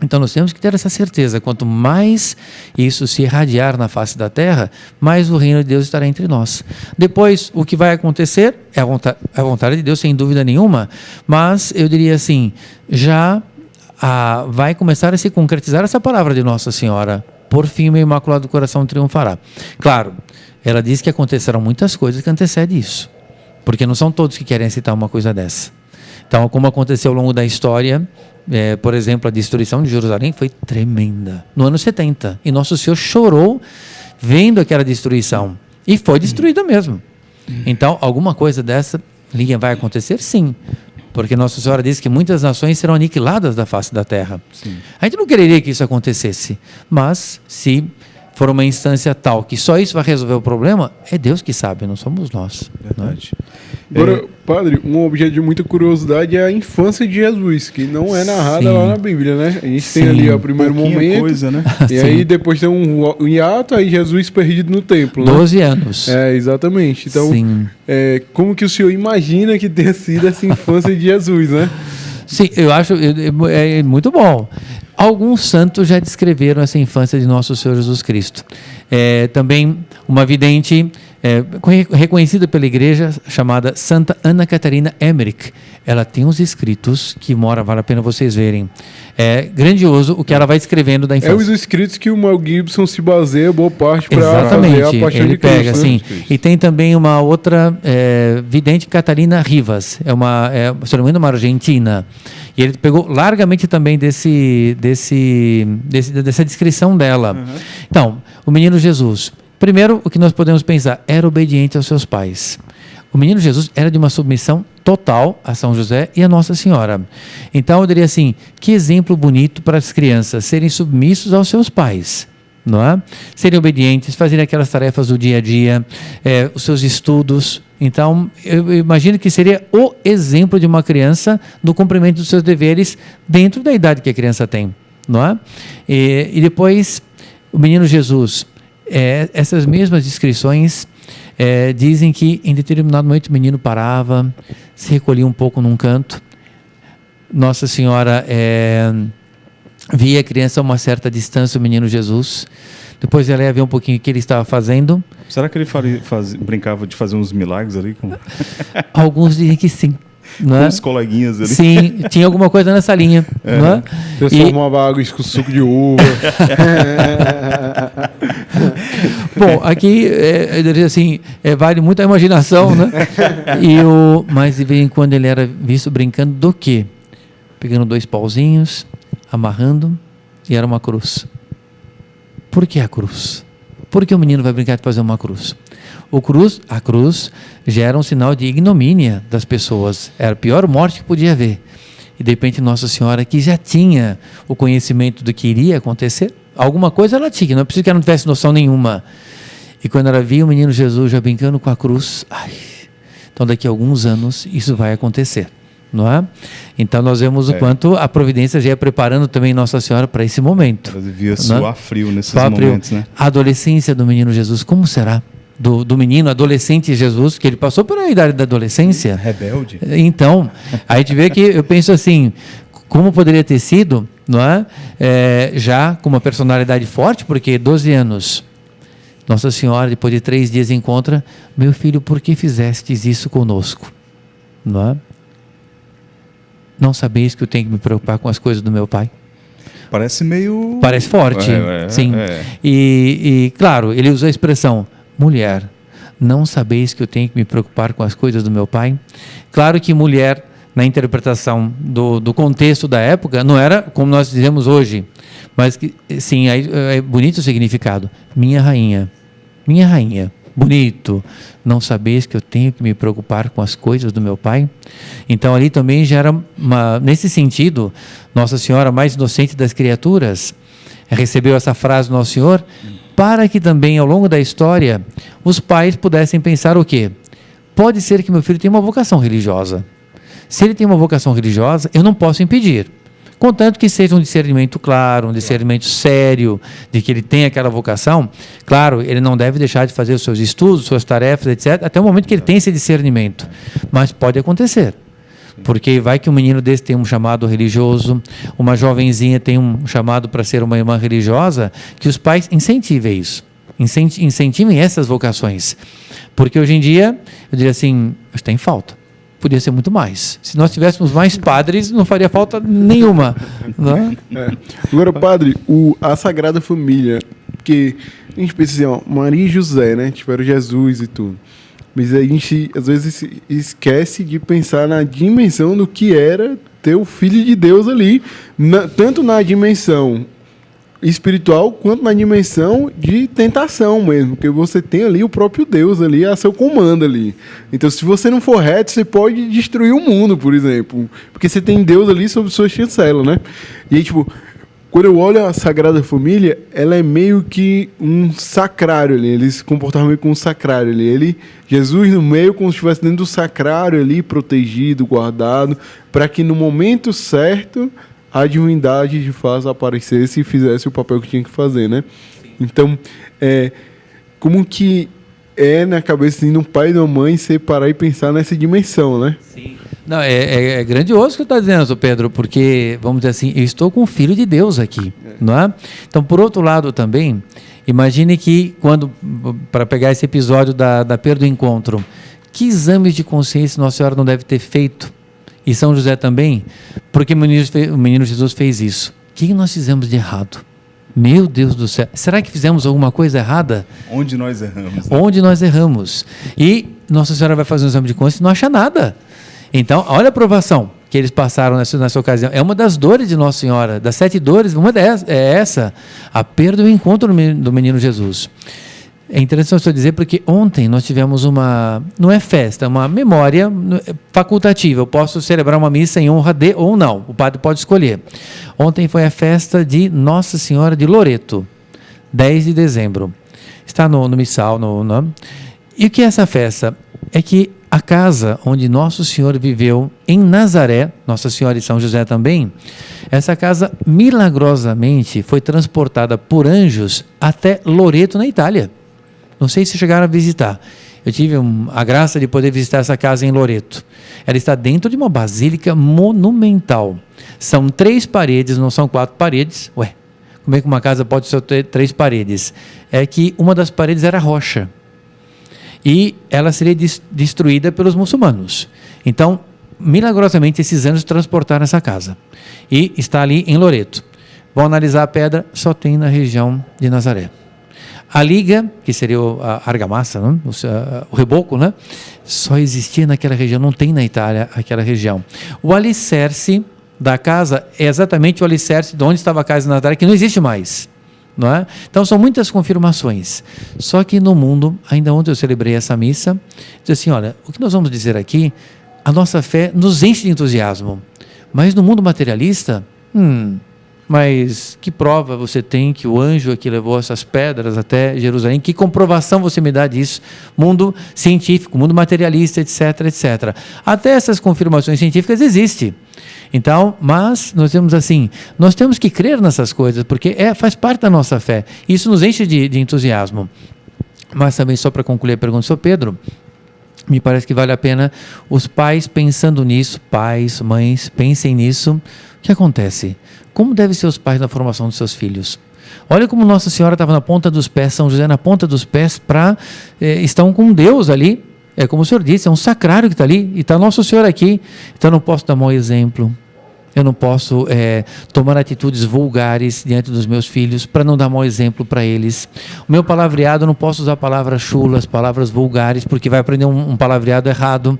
Então nós temos que ter essa certeza, quanto mais isso se irradiar na face da terra, mais o reino de Deus estará entre nós. Depois, o que vai acontecer é a vontade de Deus, sem dúvida nenhuma, mas eu diria assim, já vai começar a se concretizar essa palavra de Nossa Senhora. Por fim, o meu Imaculado Coração triunfará. Claro, ela diz que acontecerão muitas coisas que antecedem isso, porque não são todos que querem aceitar uma coisa dessa. Então, como aconteceu ao longo da história, por exemplo, a destruição de Jerusalém foi tremenda, no ano 70, e Nosso Senhor chorou vendo aquela destruição, e foi destruída mesmo. Então, alguma coisa dessa linha vai acontecer? Sim. Porque Nossa Senhora diz que muitas nações serão aniquiladas da face da terra. Sim. A gente não quereria que isso acontecesse, mas se for uma instância tal que só isso vai resolver o problema, é Deus que sabe, não somos nós. Verdade. Agora, padre, um objeto de muita curiosidade é a infância de Jesus, que não é narrada lá na Bíblia, né? A gente tem ali o primeiro momento, coisa, né? E aí depois tem um hiato, aí Jesus perdido no templo, 12 anos. Exatamente. Então, como que o senhor imagina que tenha sido essa infância de Jesus, né? Sim, eu acho é muito bom. Alguns santos já descreveram essa infância de Nosso Senhor Jesus Cristo. Também uma vidente reconhecida pela igreja, chamada Santa Ana Catarina Emmerich. Ela tem uns escritos que vale a pena vocês verem. É grandioso o que ela vai escrevendo da infância. Os escritos que o Mel Gibson se baseia boa parte para fazer a Paixão ele de Cristo. Pega, assim, e tem também uma outra vidente, Catarina Rivas, se não me engano, uma argentina. E ele pegou largamente também dessa descrição dela. Uhum. Então, o menino Jesus, primeiro, o que nós podemos pensar, era obediente aos seus pais. O menino Jesus era de uma submissão total a São José e a Nossa Senhora. Então eu diria assim, que exemplo bonito para as crianças serem submissos aos seus pais, não é? Serem obedientes, fazerem aquelas tarefas do dia a dia, os seus estudos. Então eu imagino que seria o exemplo de uma criança no cumprimento dos seus deveres dentro da idade que a criança tem, não é? E depois o menino Jesus, essas mesmas descrições dizem que em determinado momento o menino parava, se recolhia um pouco num canto. Nossa Senhora via a criança a uma certa distância, o menino Jesus. Depois ela ia ver um pouquinho o que ele estava fazendo. Será que ele brincava de fazer uns milagres ali? Alguns dizem que sim. Não é? Com os coleguinhas ali. Sim, tinha alguma coisa nessa linha. Não é? Transformava água em suco de uva. Bom, aqui eu diria assim, vale muito a imaginação, né? Mas de vez em quando ele era visto brincando do quê? Pegando 2 pauzinhos, amarrando, e era uma cruz. Por que a cruz? Por que o menino vai brincar de fazer uma cruz? A cruz gera um sinal de ignomínia das pessoas. Era a pior morte que podia haver. E de repente Nossa Senhora, que já tinha o conhecimento do que iria acontecer, alguma coisa ela tinha, não é preciso que ela não tivesse noção nenhuma. E quando ela via o menino Jesus já brincando com a cruz, então daqui a alguns anos isso vai acontecer, não é? Então nós vemos o quanto a providência já ia preparando também Nossa Senhora para esse momento. Ela devia suar frio nesses momentos, né? A adolescência do menino Jesus, como será? Do menino adolescente Jesus, que ele passou por a idade da adolescência. Rebelde. Então, a gente vê que, eu penso assim, como poderia ter sido, não é? Já com uma personalidade forte, porque 12 anos, Nossa Senhora, depois de 3 dias, encontra: meu filho, por que fizestes isso conosco? Não é? Não sabeis que eu tenho que me preocupar com as coisas do meu Pai? Parece meio... Parece forte, sim. E, claro, ele usa a expressão: mulher, não sabeis que eu tenho que me preocupar com as coisas do meu Pai? Claro que mulher, na interpretação do contexto da época, não era como nós dizemos hoje, mas que, sim, é bonito o significado. Minha rainha, bonito, não sabeis que eu tenho que me preocupar com as coisas do meu Pai? Então ali também já era, nesse sentido, Nossa Senhora, mais inocente das criaturas, recebeu essa frase do Nosso Senhor, para que também, ao longo da história, os pais pudessem pensar o quê? Pode ser que meu filho tenha uma vocação religiosa. Se ele tem uma vocação religiosa, eu não posso impedir. Contanto que seja um discernimento claro, um discernimento sério, de que ele tem aquela vocação. Claro, ele não deve deixar de fazer os seus estudos, suas tarefas, etc., até o momento que ele tem esse discernimento. Mas pode acontecer. Porque vai que um menino desse tem um chamado religioso, uma jovenzinha tem um chamado para ser uma irmã religiosa, que os pais incentivem isso, incentivem essas vocações. Porque hoje em dia, eu diria assim, tem falta, podia ser muito mais. Se nós tivéssemos mais padres, não faria falta nenhuma. Não é? Agora, padre, a Sagrada Família, porque a gente pensa assim, ó, Maria e José, né, tiveram Jesus e tudo. Mas a gente, às vezes, esquece de pensar na dimensão do que era ter o Filho de Deus ali, tanto na dimensão espiritual, quanto na dimensão de tentação mesmo, porque você tem ali o próprio Deus ali a seu comando ali. Então, se você não for reto, você pode destruir o mundo, por exemplo, porque você tem Deus ali sob sua chancela, né? E aí, tipo, quando eu olho a Sagrada Família, ela é meio que um sacrário ali. Eles se comportavam meio como um sacrário ali. Jesus no meio, como se estivesse dentro do sacrário ali, protegido, guardado, para que no momento certo a divindade de fato aparecesse e fizesse o papel que tinha que fazer, né? Então, como que na cabeça de um pai e de uma mãe separar e pensar nessa dimensão, né? Sim. Não, é grandioso o que você está dizendo, Pedro, porque, vamos dizer assim, eu estou com o Filho de Deus aqui, não é? Então, por outro lado também, imagine que para pegar esse episódio da perda do encontro, que exames de consciência Nossa Senhora não deve ter feito, e São José também, porque o menino Jesus fez isso. O que nós fizemos de errado? Meu Deus do céu, será que fizemos alguma coisa errada? Onde nós erramos? Né? Onde nós erramos. E Nossa Senhora vai fazer um exame de consciência e não acha nada. Então, olha a provação que eles passaram nessa ocasião. É uma das dores de Nossa Senhora, das 7 dores, uma é essa, a perda do encontro do menino Jesus. É interessante eu dizer porque ontem nós tivemos uma, não é festa, é uma memória facultativa. Eu posso celebrar uma missa em honra de ou não, o padre pode escolher. Ontem foi a festa de Nossa Senhora de Loreto, 10 de dezembro. Está no missal. E o que é essa festa? É que a casa onde Nosso Senhor viveu em Nazaré, Nossa Senhora e São José também, essa casa milagrosamente foi transportada por anjos até Loreto, na Itália. Não sei se chegaram a visitar. Eu tive a graça de poder visitar essa casa em Loreto. Ela está dentro de uma basílica monumental. São 3 paredes, não são 4 paredes. Ué, como é que uma casa pode ter 3 paredes? É que uma das paredes era rocha. E ela seria destruída pelos muçulmanos. Então, milagrosamente, esses anjos transportaram essa casa. E está ali em Loreto. Vão analisar a pedra, só tem na região de Nazaré. A liga, que seria a argamassa, né? O reboco, né? Só existia naquela região, não tem na Itália aquela região. O alicerce da casa é exatamente o alicerce de onde estava a casa de Nazaré, que não existe mais. Não é? Então são muitas confirmações. Só que no mundo, ainda ontem eu celebrei essa missa, diz assim, olha, o que nós vamos dizer aqui, a nossa fé nos enche de entusiasmo. Mas no mundo materialista, mas que prova você tem que o anjo que levou essas pedras até Jerusalém? Que comprovação você me dá disso? Mundo científico, mundo materialista, etc, etc. Até essas confirmações científicas existem. Então, mas nós temos que crer nessas coisas, porque faz parte da nossa fé. Isso nos enche de entusiasmo. Mas também, só para concluir a pergunta do Sr. Pedro, me parece que vale a pena os pais pensando nisso, pais, mães, pensem nisso. O que acontece? Como devem ser os pais na formação dos seus filhos? Olha como Nossa Senhora estava na ponta dos pés, São José na ponta dos pés, estão com Deus ali. É como o senhor disse, é um sacrário que está ali, e está Nosso Senhor aqui. Então eu não posso dar mau exemplo, eu não posso tomar atitudes vulgares diante dos meus filhos, para não dar mau exemplo para eles. O meu palavreado, eu não posso usar palavras chulas, palavras vulgares, porque vai aprender um palavreado errado.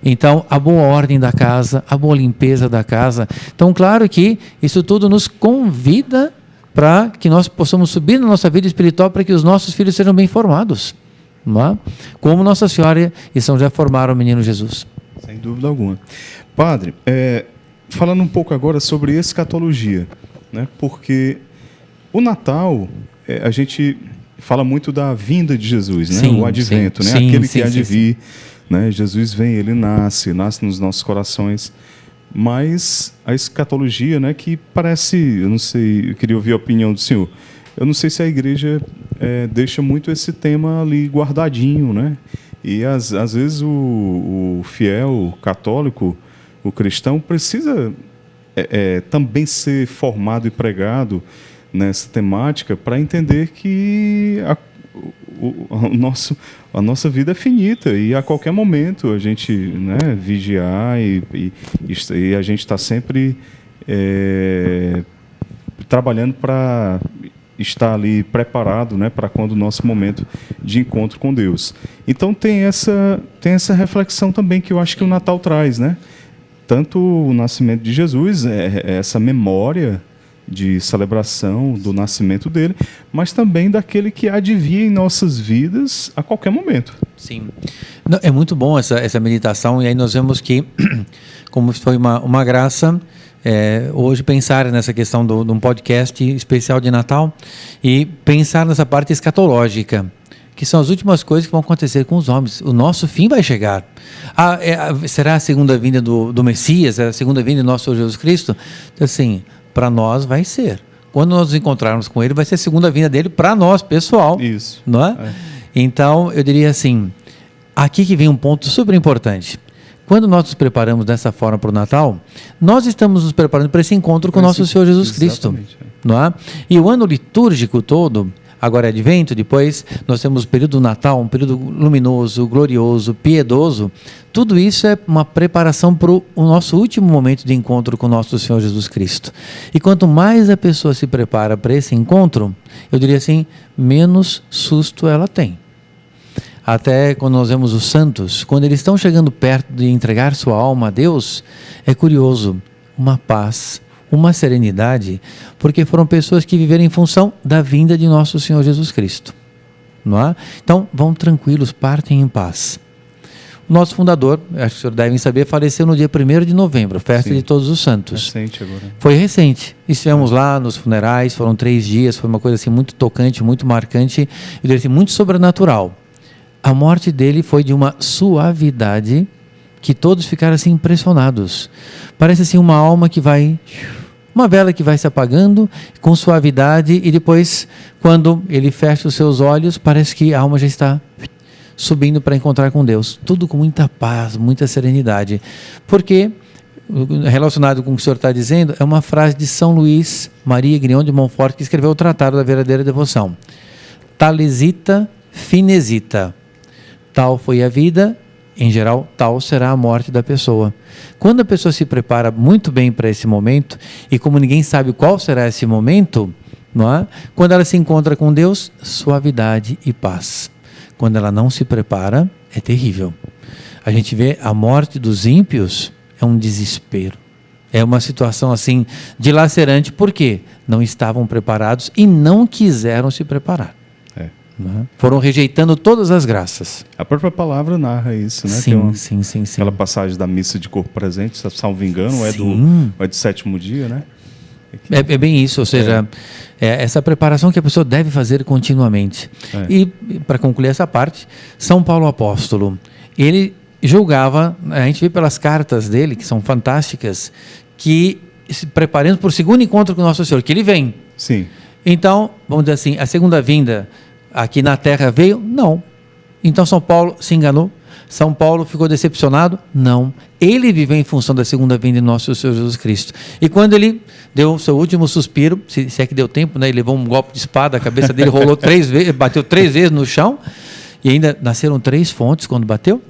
Então, a boa ordem da casa, a boa limpeza da casa. Então, claro que isso tudo nos convida para que nós possamos subir na nossa vida espiritual, para que os nossos filhos sejam bem formados. Não é? Como Nossa Senhora e São José formaram o menino Jesus. Sem dúvida alguma. Padre, falando um pouco agora sobre escatologia, né? Porque o Natal, a gente fala muito da vinda de Jesus, né? Sim, o advento, sim, né? sim, Aquele sim, que há de sim, vir, né? Jesus vem, ele nasce nos nossos corações. Mas a escatologia, né? Que parece, eu não sei, eu queria ouvir a opinião do senhor. Eu não sei se a igreja deixa muito esse tema ali guardadinho, né? E às vezes o fiel católico, o cristão, precisa também ser formado e pregado nessa temática para entender que a nossa vida é finita e a qualquer momento a gente, né, vigiar e a gente está sempre trabalhando para estar ali preparado, né, para quando o nosso momento de encontro com Deus. Então tem essa reflexão também que eu acho que o Natal traz, né? Tanto o nascimento de Jesus, essa memória de celebração do nascimento dele, mas também daquele que há de vir em nossas vidas a qualquer momento. Sim. Não, é muito bom essa meditação, e aí nós vemos que, como foi uma graça, hoje pensar nessa questão de um podcast especial de Natal e pensar nessa parte escatológica, que são as últimas coisas que vão acontecer com os homens. O nosso fim vai chegar. Será a segunda vinda do Messias? Será a segunda vinda do nosso Senhor Jesus Cristo? Então, assim, para nós vai ser. Quando nós nos encontrarmos com Ele, vai ser a segunda vinda dele para nós, pessoal. Isso. Não é? Então, eu diria assim, aqui que vem um ponto super importante. Quando nós nos preparamos dessa forma para o Natal, nós estamos nos preparando para esse encontro com o nosso Senhor Jesus Cristo. Não é? E o ano litúrgico todo, agora é Advento, depois nós temos o período do Natal, um período luminoso, glorioso, piedoso. Tudo isso é uma preparação para o nosso último momento de encontro com o nosso Senhor Jesus Cristo. E quanto mais a pessoa se prepara para esse encontro, eu diria assim, menos susto ela tem. Até quando nós vemos os santos, quando eles estão chegando perto de entregar sua alma a Deus, é curioso, uma paz, uma serenidade, porque foram pessoas que viveram em função da vinda de nosso Senhor Jesus Cristo. não é? Então, vão tranquilos, partem em paz. O nosso fundador, acho que os senhores devem saber, faleceu no dia 1º de novembro, festa Sim. de Todos os Santos. Recente agora. Foi recente. Estivemos lá nos funerais, foram 3 dias, foi uma coisa assim muito tocante, muito marcante, e assim, muito sobrenatural. A morte dele foi de uma suavidade que todos ficaram assim impressionados. Parece assim uma alma que vai... Uma vela que vai se apagando com suavidade e depois, quando ele fecha os seus olhos, parece que a alma já está subindo para encontrar com Deus. Tudo com muita paz, muita serenidade. Porque, relacionado com o que o senhor está dizendo, é uma frase de São Luís Maria Grignion de Montfort, que escreveu o Tratado da Verdadeira Devoção. Talesita finesita. Tal foi a vida, em geral, tal será a morte da pessoa. Quando a pessoa se prepara muito bem para esse momento, e como ninguém sabe qual será esse momento, não é? Quando ela se encontra com Deus, suavidade e paz. Quando ela não se prepara, é terrível. A gente vê a morte dos ímpios, é um desespero. É uma situação assim, dilacerante, porque não estavam preparados e não quiseram se preparar. Né? Foram rejeitando todas as graças. A própria palavra narra isso, né? Sim, sim. Aquela passagem da missa de corpo presente, se salvo engano, é do 7º dia, né? É bem isso, ou seja, é essa preparação que a pessoa deve fazer continuamente. E, para concluir essa parte, São Paulo Apóstolo, ele julgava, a gente vê pelas cartas dele, que são fantásticas, que se preparando para o segundo encontro com o Nosso Senhor, que ele vem. Sim. Então, vamos dizer assim, a segunda vinda aqui na Terra veio? Não. Então São Paulo se enganou? São Paulo ficou decepcionado? Não. Ele viveu em função da segunda vinda de nosso Senhor Jesus Cristo. E quando ele deu o seu último suspiro, se é que deu tempo, né? Ele levou um golpe de espada, a cabeça dele rolou 3 vezes, bateu 3 vezes no chão, e ainda nasceram 3 fontes quando bateu,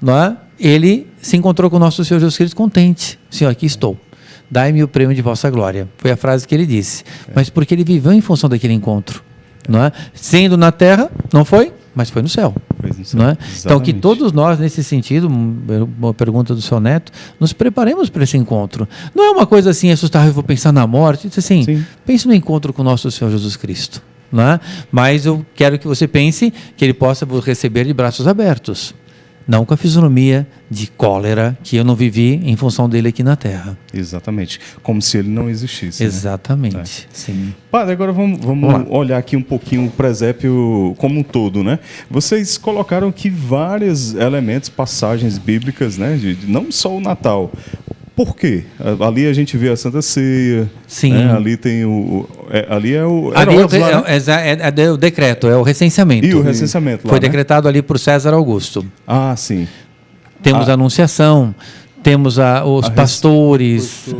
não é? Ele se encontrou com o nosso Senhor Jesus Cristo contente. Senhor, aqui estou. Dai-me o prêmio de vossa glória. Foi a frase que ele disse. Mas porque ele viveu em função daquele encontro. Não é? Sendo na terra, não foi, mas foi no céu. Não é? Então, que todos nós, nesse sentido, uma pergunta do seu neto, nos preparemos para esse encontro. Não é uma coisa assim, assustar, eu vou pensar na morte. Assim, pense no encontro com o nosso Senhor Jesus Cristo. Não é? Mas eu quero que você pense que Ele possa vos receber de braços abertos. Não com a fisionomia de cólera que eu não vivi em função dele aqui na Terra. Exatamente. Como se ele não existisse. Exatamente. Né? Sim. Padre, agora vamos olhar aqui um pouquinho o presépio como um todo, né? Vocês colocaram aqui vários elementos, passagens bíblicas, né? Não só o Natal. Por quê? Ali a gente vê a Santa Ceia. Sim. Né? Ali tem ali é o... Ali é o decreto, é o recenseamento. E o recenseamento lá, foi decretado ali por César Augusto. Ah, sim. Temos a Anunciação, temos os pastores.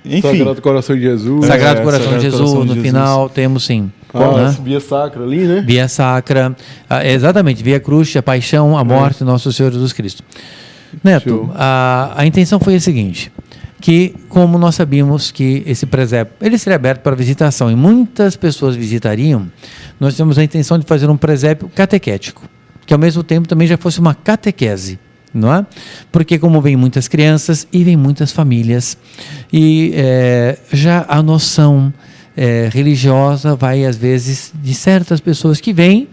Enfim. Sagrado Coração de Jesus. Sagrado Coração de Jesus, no final temos sim. Via Sacra ali, né? Via Sacra, exatamente, Via Crucis, a paixão, a morte do nosso Senhor Jesus Cristo. Neto, a intenção foi a seguinte, que como nós sabíamos que esse presépio, ele seria aberto para visitação e muitas pessoas visitariam, nós temos a intenção de fazer um presépio catequético, que ao mesmo tempo também já fosse uma catequese, não é? Porque como vem muitas crianças e vem muitas famílias, e já a noção religiosa vai às vezes de certas pessoas que vêm,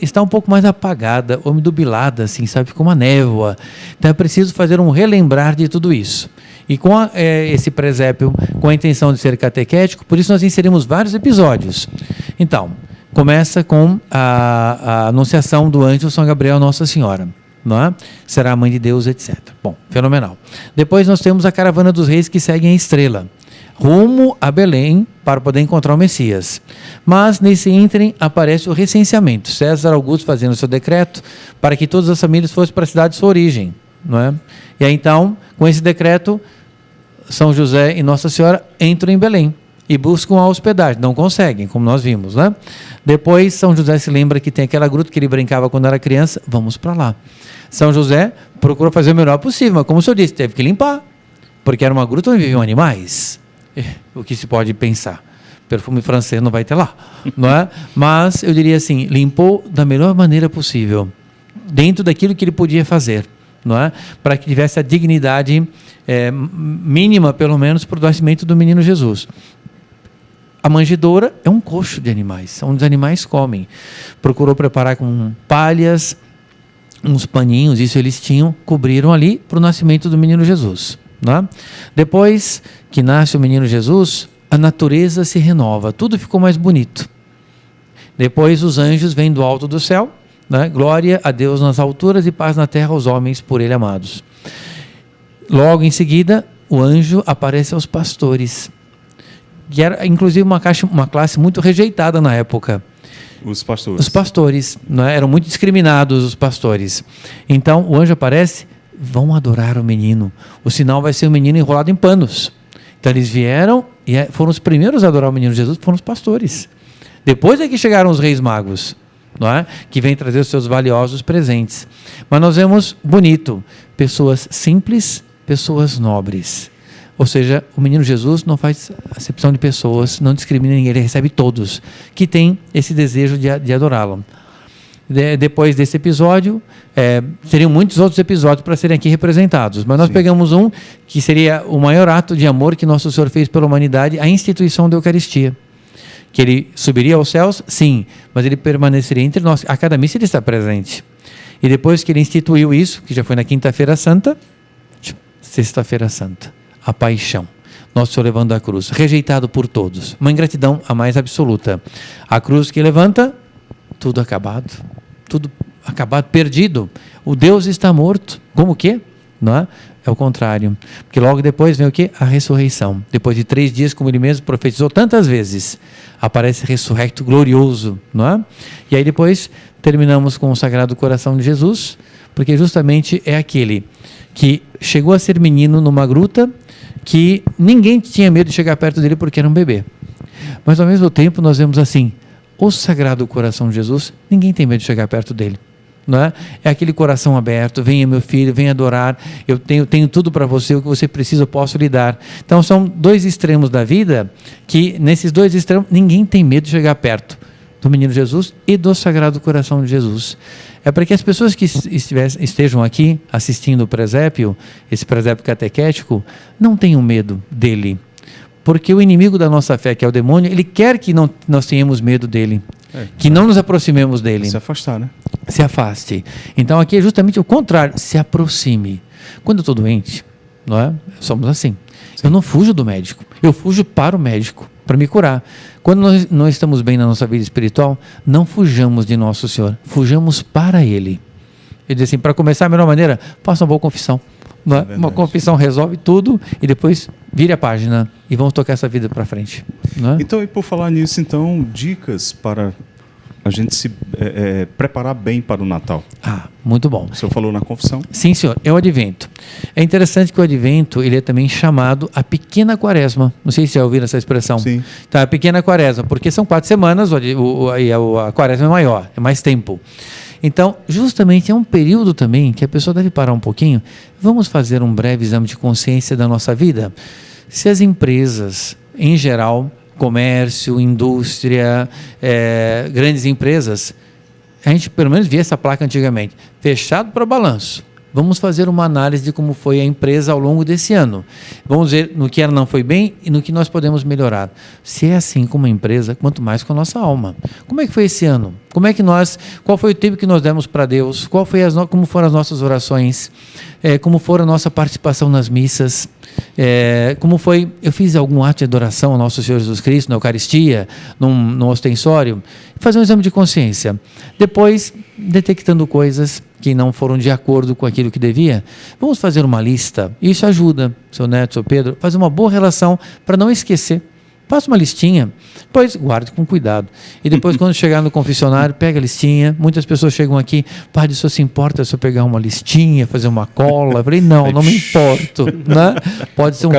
está um pouco mais apagada, obnubilada, assim, sabe, ficou uma névoa. Então é preciso fazer um relembrar de tudo isso. E com esse presépio, com a intenção de ser catequético, por isso nós inserimos vários episódios. Então, começa com a anunciação do anjo São Gabriel Nossa Senhora. Não é? Será a mãe de Deus, etc. Bom, fenomenal. Depois nós temos a caravana dos reis que seguem a estrela, rumo a Belém para poder encontrar o Messias. Mas nesse ínterim aparece o recenseamento. César Augusto fazendo o seu decreto para que todas as famílias fossem para a cidade de sua origem. Não é? E aí então, com esse decreto, São José e Nossa Senhora entram em Belém e buscam a hospedagem. Não conseguem, como nós vimos. Né? Depois São José se lembra que tem aquela gruta que ele brincava quando era criança. Vamos para lá. São José procurou fazer o melhor possível, mas como o senhor disse, teve que limpar, porque era uma gruta onde viviam animais. O que se pode pensar? Perfume francês não vai ter lá, não é? Mas eu diria assim, limpou da melhor maneira possível, dentro daquilo que ele podia fazer, não é? Para que tivesse a dignidade mínima, pelo menos, para o nascimento do menino Jesus. A manjedoura é um coxo de animais, onde os animais comem. Procurou preparar com palhas, uns paninhos, isso eles tinham, cobriram ali para o nascimento do menino Jesus. Né? Depois que nasce o menino Jesus, a natureza se renova, tudo ficou mais bonito. Depois os anjos vêm do alto do céu, né? Glória a Deus nas alturas e paz na terra aos homens por ele amados. Logo em seguida, o anjo aparece aos pastores, que era inclusive uma classe muito rejeitada na época. Os pastores. Os pastores, né? Eram muito discriminados os pastores. Então o anjo aparece, vão adorar o menino. O sinal vai ser o menino enrolado em panos. Então eles vieram e foram os primeiros a adorar o menino Jesus, foram os pastores. Depois é que chegaram os reis magos, não é? Que vêm trazer os seus valiosos presentes. Mas nós vemos bonito, pessoas simples, pessoas nobres. Ou seja, o menino Jesus não faz acepção de pessoas, não discrimina ninguém, ele recebe todos que têm esse desejo de adorá-lo. Depois desse episódio, teriam muitos outros episódios para serem aqui representados, mas nós pegamos um que seria o maior ato de amor que Nosso Senhor fez pela humanidade, a instituição da Eucaristia. Que ele subiria aos céus, sim, mas ele permaneceria entre nós. A cada missa ele está presente. E depois que ele instituiu isso, que já foi na Quinta-feira Santa, Sexta-feira Santa, a paixão. Nosso Senhor levando a cruz, rejeitado por todos. Uma ingratidão a mais absoluta. A cruz que levanta, tudo acabado, perdido. O Deus está morto. Como que? Não é? É o contrário. Porque logo depois vem o quê? A ressurreição. Depois de 3 dias, como ele mesmo profetizou tantas vezes, aparece ressurrecto glorioso. Não é? E aí depois terminamos com o Sagrado Coração de Jesus, porque justamente é aquele que chegou a ser menino numa gruta, que ninguém tinha medo de chegar perto dele porque era um bebê. Mas ao mesmo tempo nós vemos assim, o Sagrado Coração de Jesus, ninguém tem medo de chegar perto dele. Não é? É aquele coração aberto, venha meu filho, venha adorar, eu tenho tudo para você, o que você precisa eu posso lhe dar. Então são 2 extremos da vida, que nesses 2 extremos ninguém tem medo de chegar perto do menino Jesus e do Sagrado Coração de Jesus. É para que as pessoas que estejam aqui assistindo o presépio, esse presépio catequético, não tenham medo dele. Porque o inimigo da nossa fé, que é o demônio, ele quer que nós tenhamos medo dele. Que não nos aproximemos dele. Se afastar, né? Se afaste. Então aqui é justamente o contrário, se aproxime. Quando eu estou doente, não é? Somos assim. Sim. Eu não fujo do médico, eu fujo para o médico, para me curar. Quando nós não estamos bem na nossa vida espiritual, não fujamos de Nosso Senhor, fujamos para Ele. Ele diz assim, para começar, a melhor maneira, faça uma boa confissão. Não é? Uma confissão resolve tudo e depois vire a página e vamos tocar essa vida para frente. Não é? Então, e por falar nisso, então, dicas para a gente se preparar bem para o Natal. Muito bom. O senhor falou na confissão? Sim, senhor. É o Advento. É interessante que o Advento ele é também chamado a Pequena Quaresma. Não sei se já ouviram essa expressão. Sim. Tá, a Pequena Quaresma, porque são 4 semanas, a Quaresma é maior, é mais tempo. Então, justamente é um período também que a pessoa deve parar um pouquinho. Vamos fazer um breve exame de consciência da nossa vida? Se as empresas, em geral, comércio, indústria, grandes empresas, a gente pelo menos via essa placa antigamente, fechado para balanço. Vamos fazer uma análise de como foi a empresa ao longo desse ano. Vamos ver no que ela não foi bem e no que nós podemos melhorar. Se é assim com uma empresa, quanto mais com a nossa alma. Como é que foi esse ano? Qual foi o tempo que nós demos para Deus? Como foram as nossas orações? Como foi a nossa participação nas missas? Como foi? Eu fiz algum ato de adoração ao Nosso Senhor Jesus Cristo, na Eucaristia, num ostensório? Fazer um exame de consciência. Depois, detectando coisas que não foram de acordo com aquilo que devia, vamos fazer uma lista. Isso ajuda, seu Neto, seu Pedro, fazer uma boa relação para não esquecer. Faça uma listinha, depois guarde com cuidado. E depois, quando chegar no confessionário, pega a listinha. Muitas pessoas chegam aqui, padre, o senhor se importa se eu pegar uma listinha, fazer uma cola? Eu falei, não me importo. Né? Pode ser um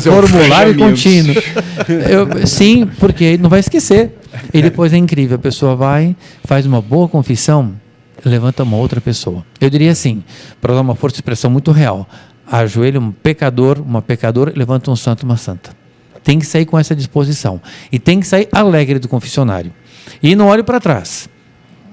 formulário contínuo. Sim, porque não vai esquecer. E depois é incrível, a pessoa vai, faz uma boa confissão, levanta uma outra pessoa. Eu diria assim, para dar uma força de expressão muito real, ajoelha um pecador, uma pecadora, levanta um santo, uma santa. Tem que sair com essa disposição. E tem que sair alegre do confessionário. E não olhe para trás.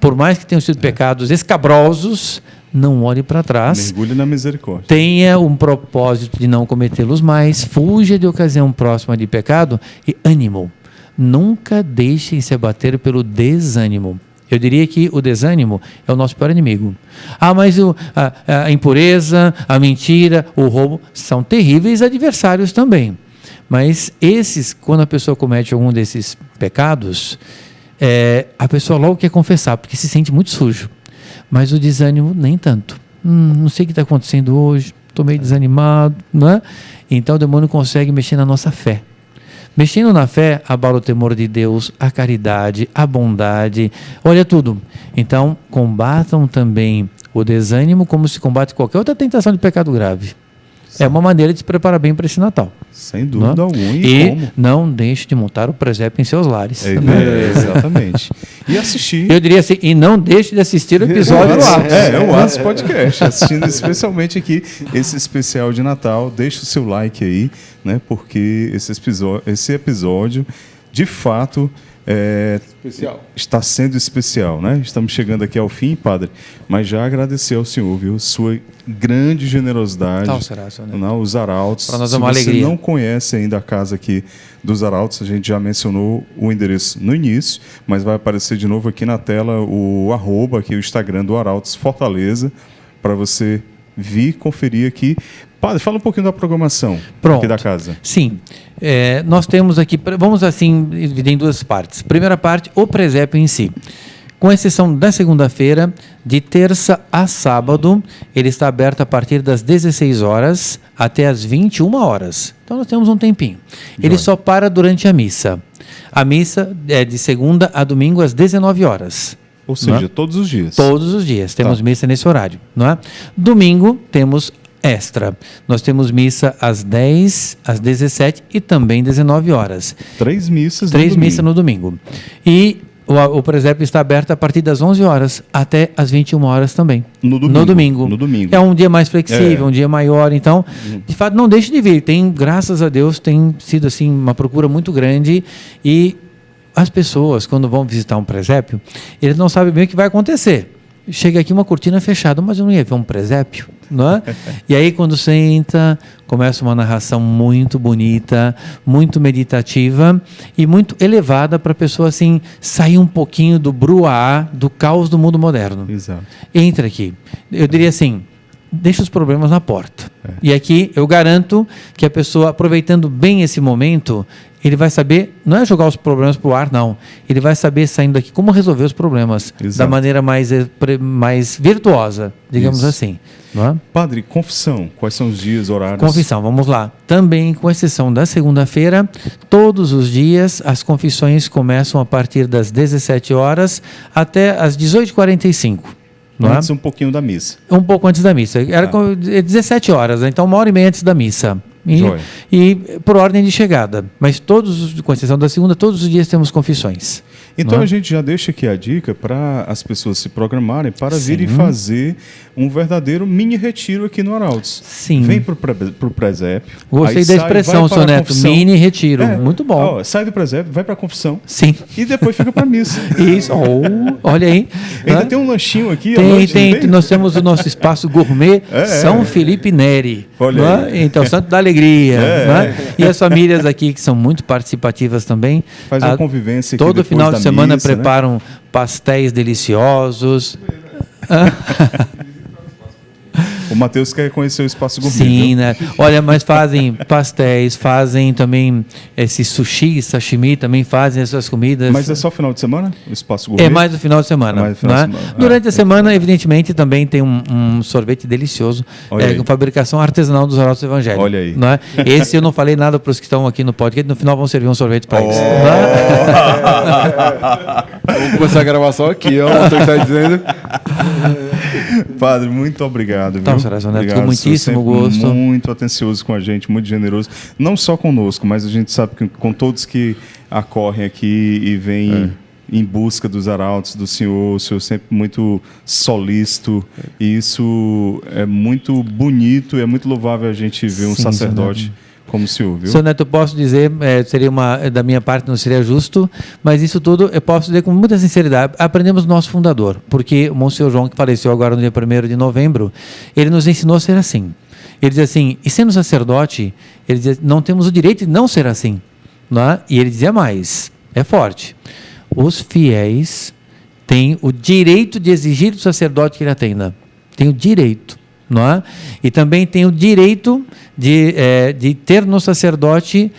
Por mais que tenham sido pecados escabrosos, não olhe para trás. Mergulhe na misericórdia. Tenha um propósito de não cometê-los mais. Fuja de ocasião próxima de pecado e ânimo. nunca deixem se abater pelo desânimo. Eu diria que o desânimo é o nosso pior inimigo. Mas a impureza, a mentira, o roubo são terríveis adversários também. Mas esses, quando a pessoa comete algum desses pecados, a pessoa logo quer confessar, porque se sente muito sujo. Mas o desânimo nem tanto. Não sei o que está acontecendo hoje, estou meio desanimado, não é? Então o demônio consegue mexer na nossa fé. Mexendo na fé, abala o temor de Deus, a caridade, a bondade, olha tudo. Então, combatam também o desânimo como se combate qualquer outra tentação de pecado grave. É uma maneira de se preparar bem para esse Natal. Sem dúvida alguma. E como? Não deixe de montar o presépio em seus lares. Exatamente. E assistir. Eu diria assim, e não deixe de assistir o episódio do Atos. O Atos Podcast. Assistindo especialmente aqui esse especial de Natal. Deixa o seu like aí, né? Porque esse episódio, de fato, está sendo especial, né? Estamos chegando aqui ao fim, Padre, mas já agradecer ao senhor, viu? Sua grande generosidade. Tal será, senhor. Os Arautos. Para nós Se é uma você alegria. não conhece ainda a casa aqui dos Arautos, a gente já mencionou o endereço no início, mas vai aparecer de novo aqui na tela o @, aqui o Instagram do Arautos Fortaleza, para você vir conferir aqui. Padre, fala um pouquinho da programação aqui da casa. Sim, nós temos aqui, vamos assim, dividir em duas partes. Primeira parte, o presépio em si. Com exceção da segunda-feira, de terça a sábado, ele está aberto a partir das 16 horas até as 21 horas. Então nós temos um tempinho. Ele só para durante a missa. A missa é de segunda a domingo às 19 horas. Ou seja, todos os dias. Todos os dias temos missa nesse horário, não é? Domingo temos extra. Nós temos missa às 10, às 17 e também 19 horas. 3 missas no 3 domingo. missas no domingo. E o presépio está aberto a partir das 11 horas até as 21 horas também. No domingo. É um dia mais flexível, um dia maior. Então, de fato, não deixe de vir. Tem, graças a Deus, tem sido assim uma procura muito grande e as pessoas, quando vão visitar um presépio, eles não sabem bem o que vai acontecer. Chega aqui uma cortina fechada, mas eu não ia ver um presépio, não é? E aí quando senta, começa uma narração muito bonita, muito meditativa e muito elevada para a pessoa assim sair um pouquinho do bruá, do caos do mundo moderno. Exato. Entra aqui. Eu diria assim, deixa os problemas na porta. E aqui eu garanto que a pessoa, aproveitando bem esse momento, ele vai saber, não é jogar os problemas para o ar, não. Ele vai saber, saindo daqui, como resolver os problemas da maneira mais virtuosa, digamos assim. Não é? Padre, confissão, quais são os dias, horários? Confissão, vamos lá. Também, com exceção da segunda-feira, todos os dias as confissões começam a partir das 17 horas até as 18h45. Antes um pouquinho da missa. Um pouco antes da missa. Era 17 horas, né? Então 1h30 antes da missa. E por ordem de chegada. Mas todos, com exceção da segunda, todos os dias temos confissões. Então a gente já deixa aqui a dica para as pessoas se programarem para virem fazer um verdadeiro mini retiro aqui no Arautos. Sim. Vem para o presépio. Gostei da expressão, seu Neto. Mini retiro. Muito bom. Sai do presépio, vai para a confissão. Sim. E depois fica para a missa. Isso. Olha aí. Ainda tem um lanchinho aqui. Tem. Nós temos o nosso espaço gourmet São Felipe Neri. Olha aí. Então, Santo da Alegria. E as famílias aqui que são muito participativas também. Faz uma convivência aqui todo final de semana missa, preparam pastéis deliciosos. O Matheus quer conhecer o espaço gourmet. Sim, né? Olha, mas fazem pastéis, fazem também esse sushi, sashimi, também fazem essas comidas. Mas é só final de semana o espaço gourmet? É mais no final de semana. Durante a semana, evidentemente, também tem um sorvete delicioso com fabricação artesanal dos Arautos Evangélicos. Olha aí. Não é? Esse eu não falei nada para os que estão aqui no podcast, no final vão servir um sorvete para eles. Vamos começar a gravação aqui, ó. O que está dizendo. Padre, muito obrigado. Então, obrigado, muitíssimo gosto. Muito atencioso com a gente, muito generoso. Não só conosco, mas a gente sabe que com todos que acorrem aqui e vêm em busca dos arautos do Senhor, o Senhor sempre muito solícito. E isso é muito bonito, é muito louvável a gente ver um sacerdote como o senhor, viu? Senhor Neto, eu posso dizer, seria da minha parte não seria justo, mas isso tudo eu posso dizer com muita sinceridade. Aprendemos do nosso fundador, porque o Monsenhor João, que faleceu agora no dia 1º de novembro, ele nos ensinou a ser assim. Ele diz assim, e sendo sacerdote, ele diz, não temos o direito de não ser assim. Não é? E ele dizia mais, é forte. Os fiéis têm o direito de exigir do sacerdote que ele atenda. Tem o direito, não é? E também tem o direito de ter no sacerdote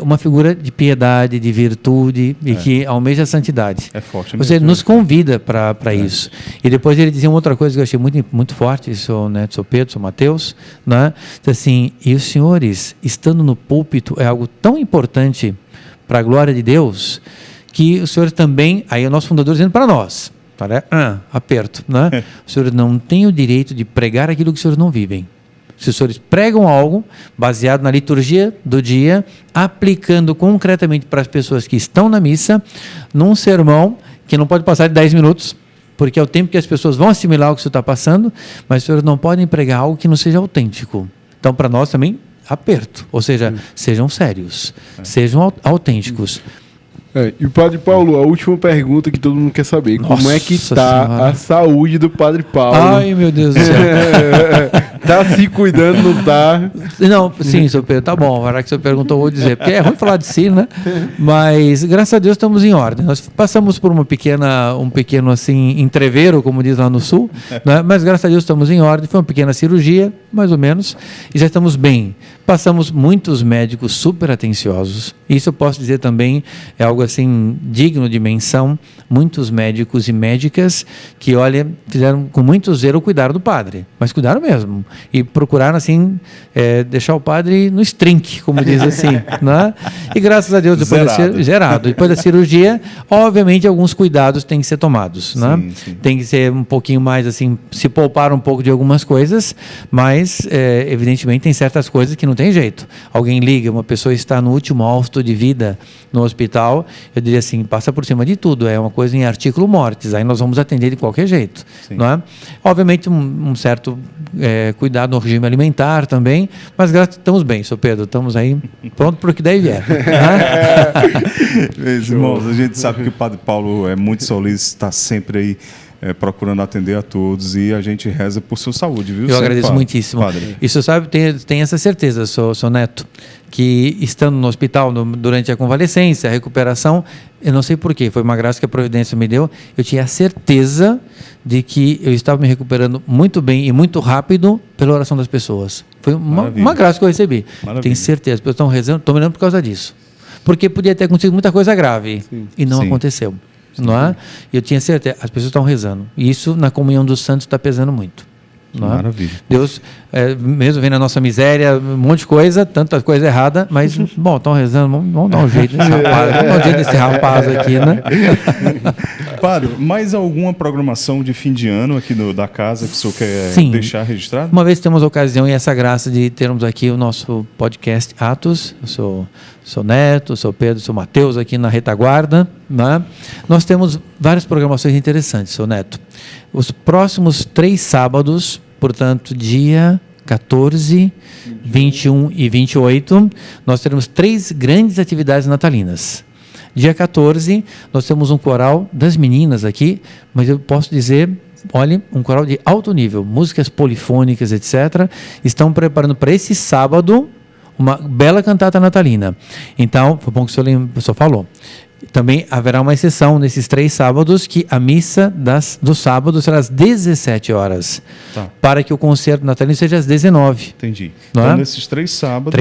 uma figura de piedade, de virtude e que almeja a santidade. É forte mesmo. Você nos convida para isso. E depois ele dizia uma outra coisa que eu achei muito, muito forte, sou Pedro, sou Mateus, né? Assim, e os senhores, estando no púlpito, é algo tão importante para a glória de Deus, que os senhores também, aí o nosso fundador dizendo para nós, aperto, né? Os senhores não têm o direito de pregar aquilo que os senhores não vivem. Se os senhores pregam algo baseado na liturgia do dia, aplicando concretamente para as pessoas que estão na missa, num sermão que não pode passar de 10 minutos, porque é o tempo que as pessoas vão assimilar o que você está passando, mas os senhores não podem pregar algo que não seja autêntico. Então, para nós também, aperto. Ou seja, sejam sérios, sejam autênticos. E o Padre Paulo, a última pergunta que todo mundo quer saber. Como é que está a saúde do Padre Paulo? Ai, meu Deus do céu. Tá se cuidando, não tá? Não, sim, senhor Pedro, tá bom. Agora que o senhor perguntou, eu vou dizer. Porque é ruim falar de si, né? Mas, graças a Deus, estamos em ordem. Nós passamos por um pequeno, assim, entreveiro, como diz lá no Sul, né? Mas, graças a Deus, estamos em ordem. Foi uma pequena cirurgia, mais ou menos, e já estamos bem. Passamos muitos médicos super atenciosos. Isso eu posso dizer também, é algo assim digno de menção. Muitos médicos e médicas que, olha, fizeram com muito zelo, cuidaram do padre, mas cuidaram mesmo. E procuraram, assim, deixar o padre no string, como diz assim, né? E graças a Deus, depois da cirurgia, obviamente, alguns cuidados têm que ser tomados, né? Sim. Tem que ser um pouquinho mais, assim, se poupar um pouco de algumas coisas, mas, evidentemente, tem certas coisas que não tem jeito. Alguém liga, uma pessoa está no último hálito de vida no hospital, eu diria assim, passa por cima de tudo, é uma coisa em artículo mortis, aí nós vamos atender de qualquer jeito, não é? Obviamente, um certo cuidado no regime alimentar também, mas estamos bem, senhor Pedro, estamos aí pronto para o que daí vier. Meus irmãos, a gente sabe que o Padre Paulo é muito solícito, está sempre aí procurando atender a todos, e a gente reza por sua saúde, viu? Eu agradeço muitíssimo. Padre. E o senhor sabe, tem essa certeza, seu neto, que estando no hospital durante a convalescência, a recuperação, eu não sei porquê, foi uma graça que a providência me deu, eu tinha a certeza de que eu estava me recuperando muito bem e muito rápido pela oração das pessoas. Foi uma graça que eu recebi. Maravilha. Tenho certeza, as pessoas estão rezando, estão me dando por causa disso. Porque podia ter acontecido muita coisa grave, e não aconteceu. Não é? Eu tinha certeza, as pessoas estão rezando. E isso, na comunhão dos santos, está pesando muito. Não é? Maravilha. Deus, mesmo vendo a nossa miséria, um monte de coisa, tanta coisa errada, mas, bom, estão rezando, vamos dar um jeito nesse rapaz, vamos dar um jeito nesse rapaz aqui, né? Padre, mais alguma programação de fim de ano aqui da casa que o senhor quer deixar registrado? Uma vez temos a ocasião e essa graça de termos aqui o nosso podcast Atos, eu sou Neto, sou Pedro, sou Mateus aqui na retaguarda, né? Nós temos várias programações interessantes, sou Neto. Os próximos 3 sábados, portanto, dia 14, 21 e 28, nós teremos 3 grandes atividades natalinas. Dia 14, nós temos um coral das meninas aqui, mas eu posso dizer, olha, um coral de alto nível, músicas polifônicas, etc. Estão preparando para esse sábado uma bela cantata natalina. Então, foi bom que o senhor falou. Também haverá uma exceção nesses 3 sábados, que a missa do sábado será às 17 horas, para que o concerto natalino seja às 19. Entendi. Não então, é? nesses 3 sábados,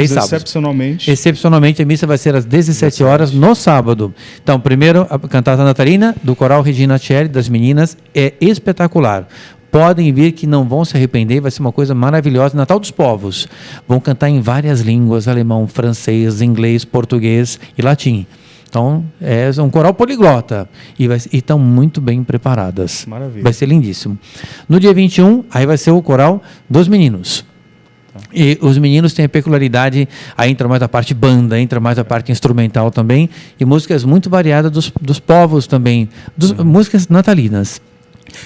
excepcionalmente, a missa vai ser às 17 horas no sábado. Então, primeiro, a cantata natalina do coral Regina Celli, das meninas, é espetacular. Podem vir que não vão se arrepender, vai ser uma coisa maravilhosa. Natal dos Povos. Vão cantar em várias línguas, alemão, francês, inglês, português e latim. Então, é um coral poliglota e estão muito bem preparadas. Maravilha. Vai ser lindíssimo. No dia 21, aí vai ser o coral dos meninos. E os meninos têm a peculiaridade, aí entra mais a parte banda, entra mais a parte instrumental também, e músicas muito variadas dos povos também, músicas natalinas.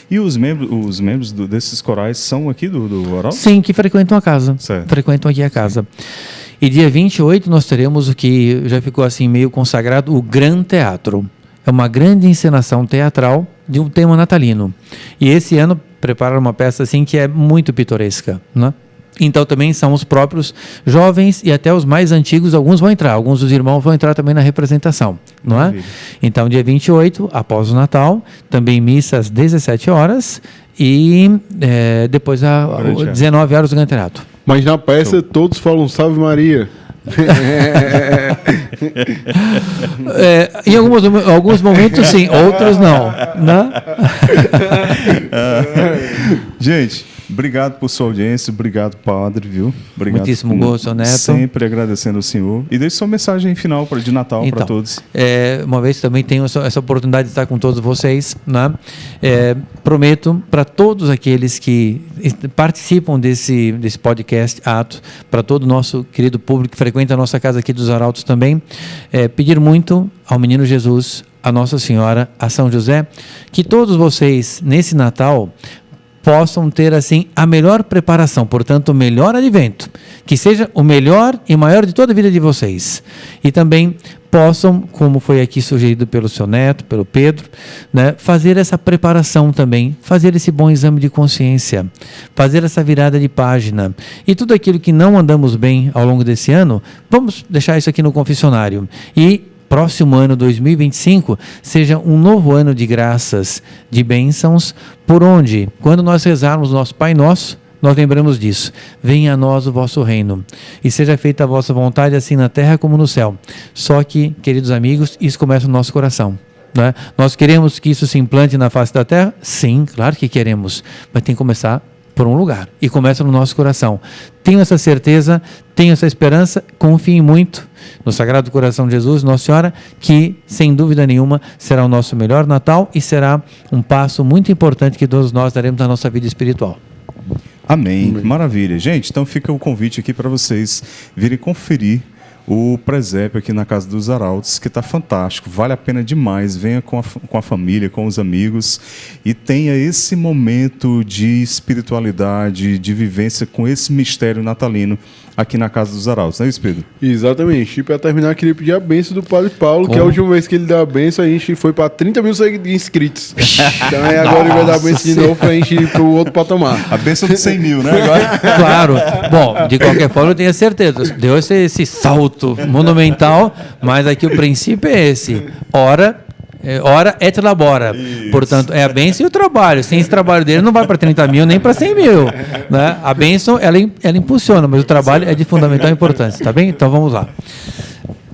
E os membros desses corais são aqui do Oral? Sim, que frequentam a casa. Certo. Frequentam aqui a casa. E dia 28 nós teremos o que já ficou assim meio consagrado, o Gran Teatro. É uma grande encenação teatral de um tema natalino. E esse ano prepararam uma peça assim que é muito pitoresca, né? Então também são os próprios jovens e até os mais antigos, alguns vão entrar, alguns dos irmãos vão entrar também na representação, não é? Maravilha. Então dia 28, após o Natal, também missa às 17 horas e depois Grande 19 horas o grande teatro. Mas na peça todos falam Salve Maria. Em alguns momentos sim, outros não, né? Gente, obrigado por sua audiência, obrigado, padre, viu? Obrigado. Muitíssimo gosto, Neto. Sempre agradecendo ao senhor. E deixe sua mensagem final de Natal para todos. Uma vez também tenho essa oportunidade de estar com todos vocês, né? Prometo para todos aqueles que participam desse podcast Atos, para todo o nosso querido público que frequenta a nossa casa aqui dos Arautos também, pedir muito ao Menino Jesus, a Nossa Senhora, a São José, que todos vocês nesse Natal possam ter assim a melhor preparação, portanto o melhor advento, que seja o melhor e maior de toda a vida de vocês, e também possam, como foi aqui sugerido pelo seu neto, pelo Pedro, né, fazer essa preparação também, fazer esse bom exame de consciência, fazer essa virada de página, e tudo aquilo que não andamos bem ao longo desse ano, vamos deixar isso aqui no confessionário, e próximo ano 2025 seja um novo ano de graças, de bênçãos, por onde, quando nós rezarmos o nosso Pai Nosso, nós lembramos disso. Venha a nós o vosso reino e seja feita a vossa vontade assim na terra como no céu. Só que, queridos amigos, isso começa no nosso coração. Né? Nós queremos que isso se implante na face da terra? Sim, claro que queremos, mas tem que começar por um lugar, e começa no nosso coração. Tenho essa certeza, tenho essa esperança, confiem muito no Sagrado Coração de Jesus, Nossa Senhora, que sem dúvida nenhuma será o nosso melhor Natal e será um passo muito importante que todos nós daremos na nossa vida espiritual. Amém. Maravilha. Gente, então fica o convite aqui para vocês virem conferir o presépio aqui na Casa dos Arautos, que está fantástico, vale a pena demais. Venha com a família, com os amigos e tenha esse momento de espiritualidade, de vivência com esse mistério natalino aqui na Casa dos Arautos, não é isso, Pedro? Exatamente. E para terminar, queria pedir a benção do Padre Paulo, que a última vez que ele deu a benção, a gente foi para 30 mil inscritos. Então agora ele vai dar a benção de novo para a gente ir para o outro patamar. A benção de 100 mil, né? Agora? Claro. Bom, de qualquer forma eu tenho certeza. Deu esse salto monumental, mas aqui o princípio é esse. Ora et labora. Isso. Portanto, é a bênção e o trabalho. Sem esse trabalho dele não vai para 30 mil nem para 100 mil. Né? A bênção, ela impulsiona, mas o trabalho é de fundamental importância. Tá bem? Então vamos lá.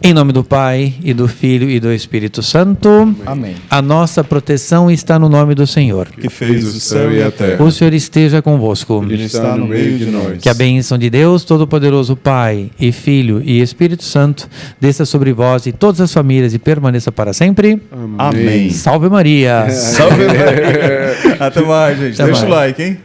Em nome do Pai, e do Filho, e do Espírito Santo. Amém. A nossa proteção está no nome do Senhor. Que fez o céu e a terra. O Senhor esteja convosco. Ele está no meio de nós. Que a bênção de Deus Todo-Poderoso, Pai, e Filho, e Espírito Santo, desça sobre vós e todas as famílias e permaneça para sempre. Amém. Salve Maria. Salve Maria. Até mais, gente. Até Deixa mais. o like, hein?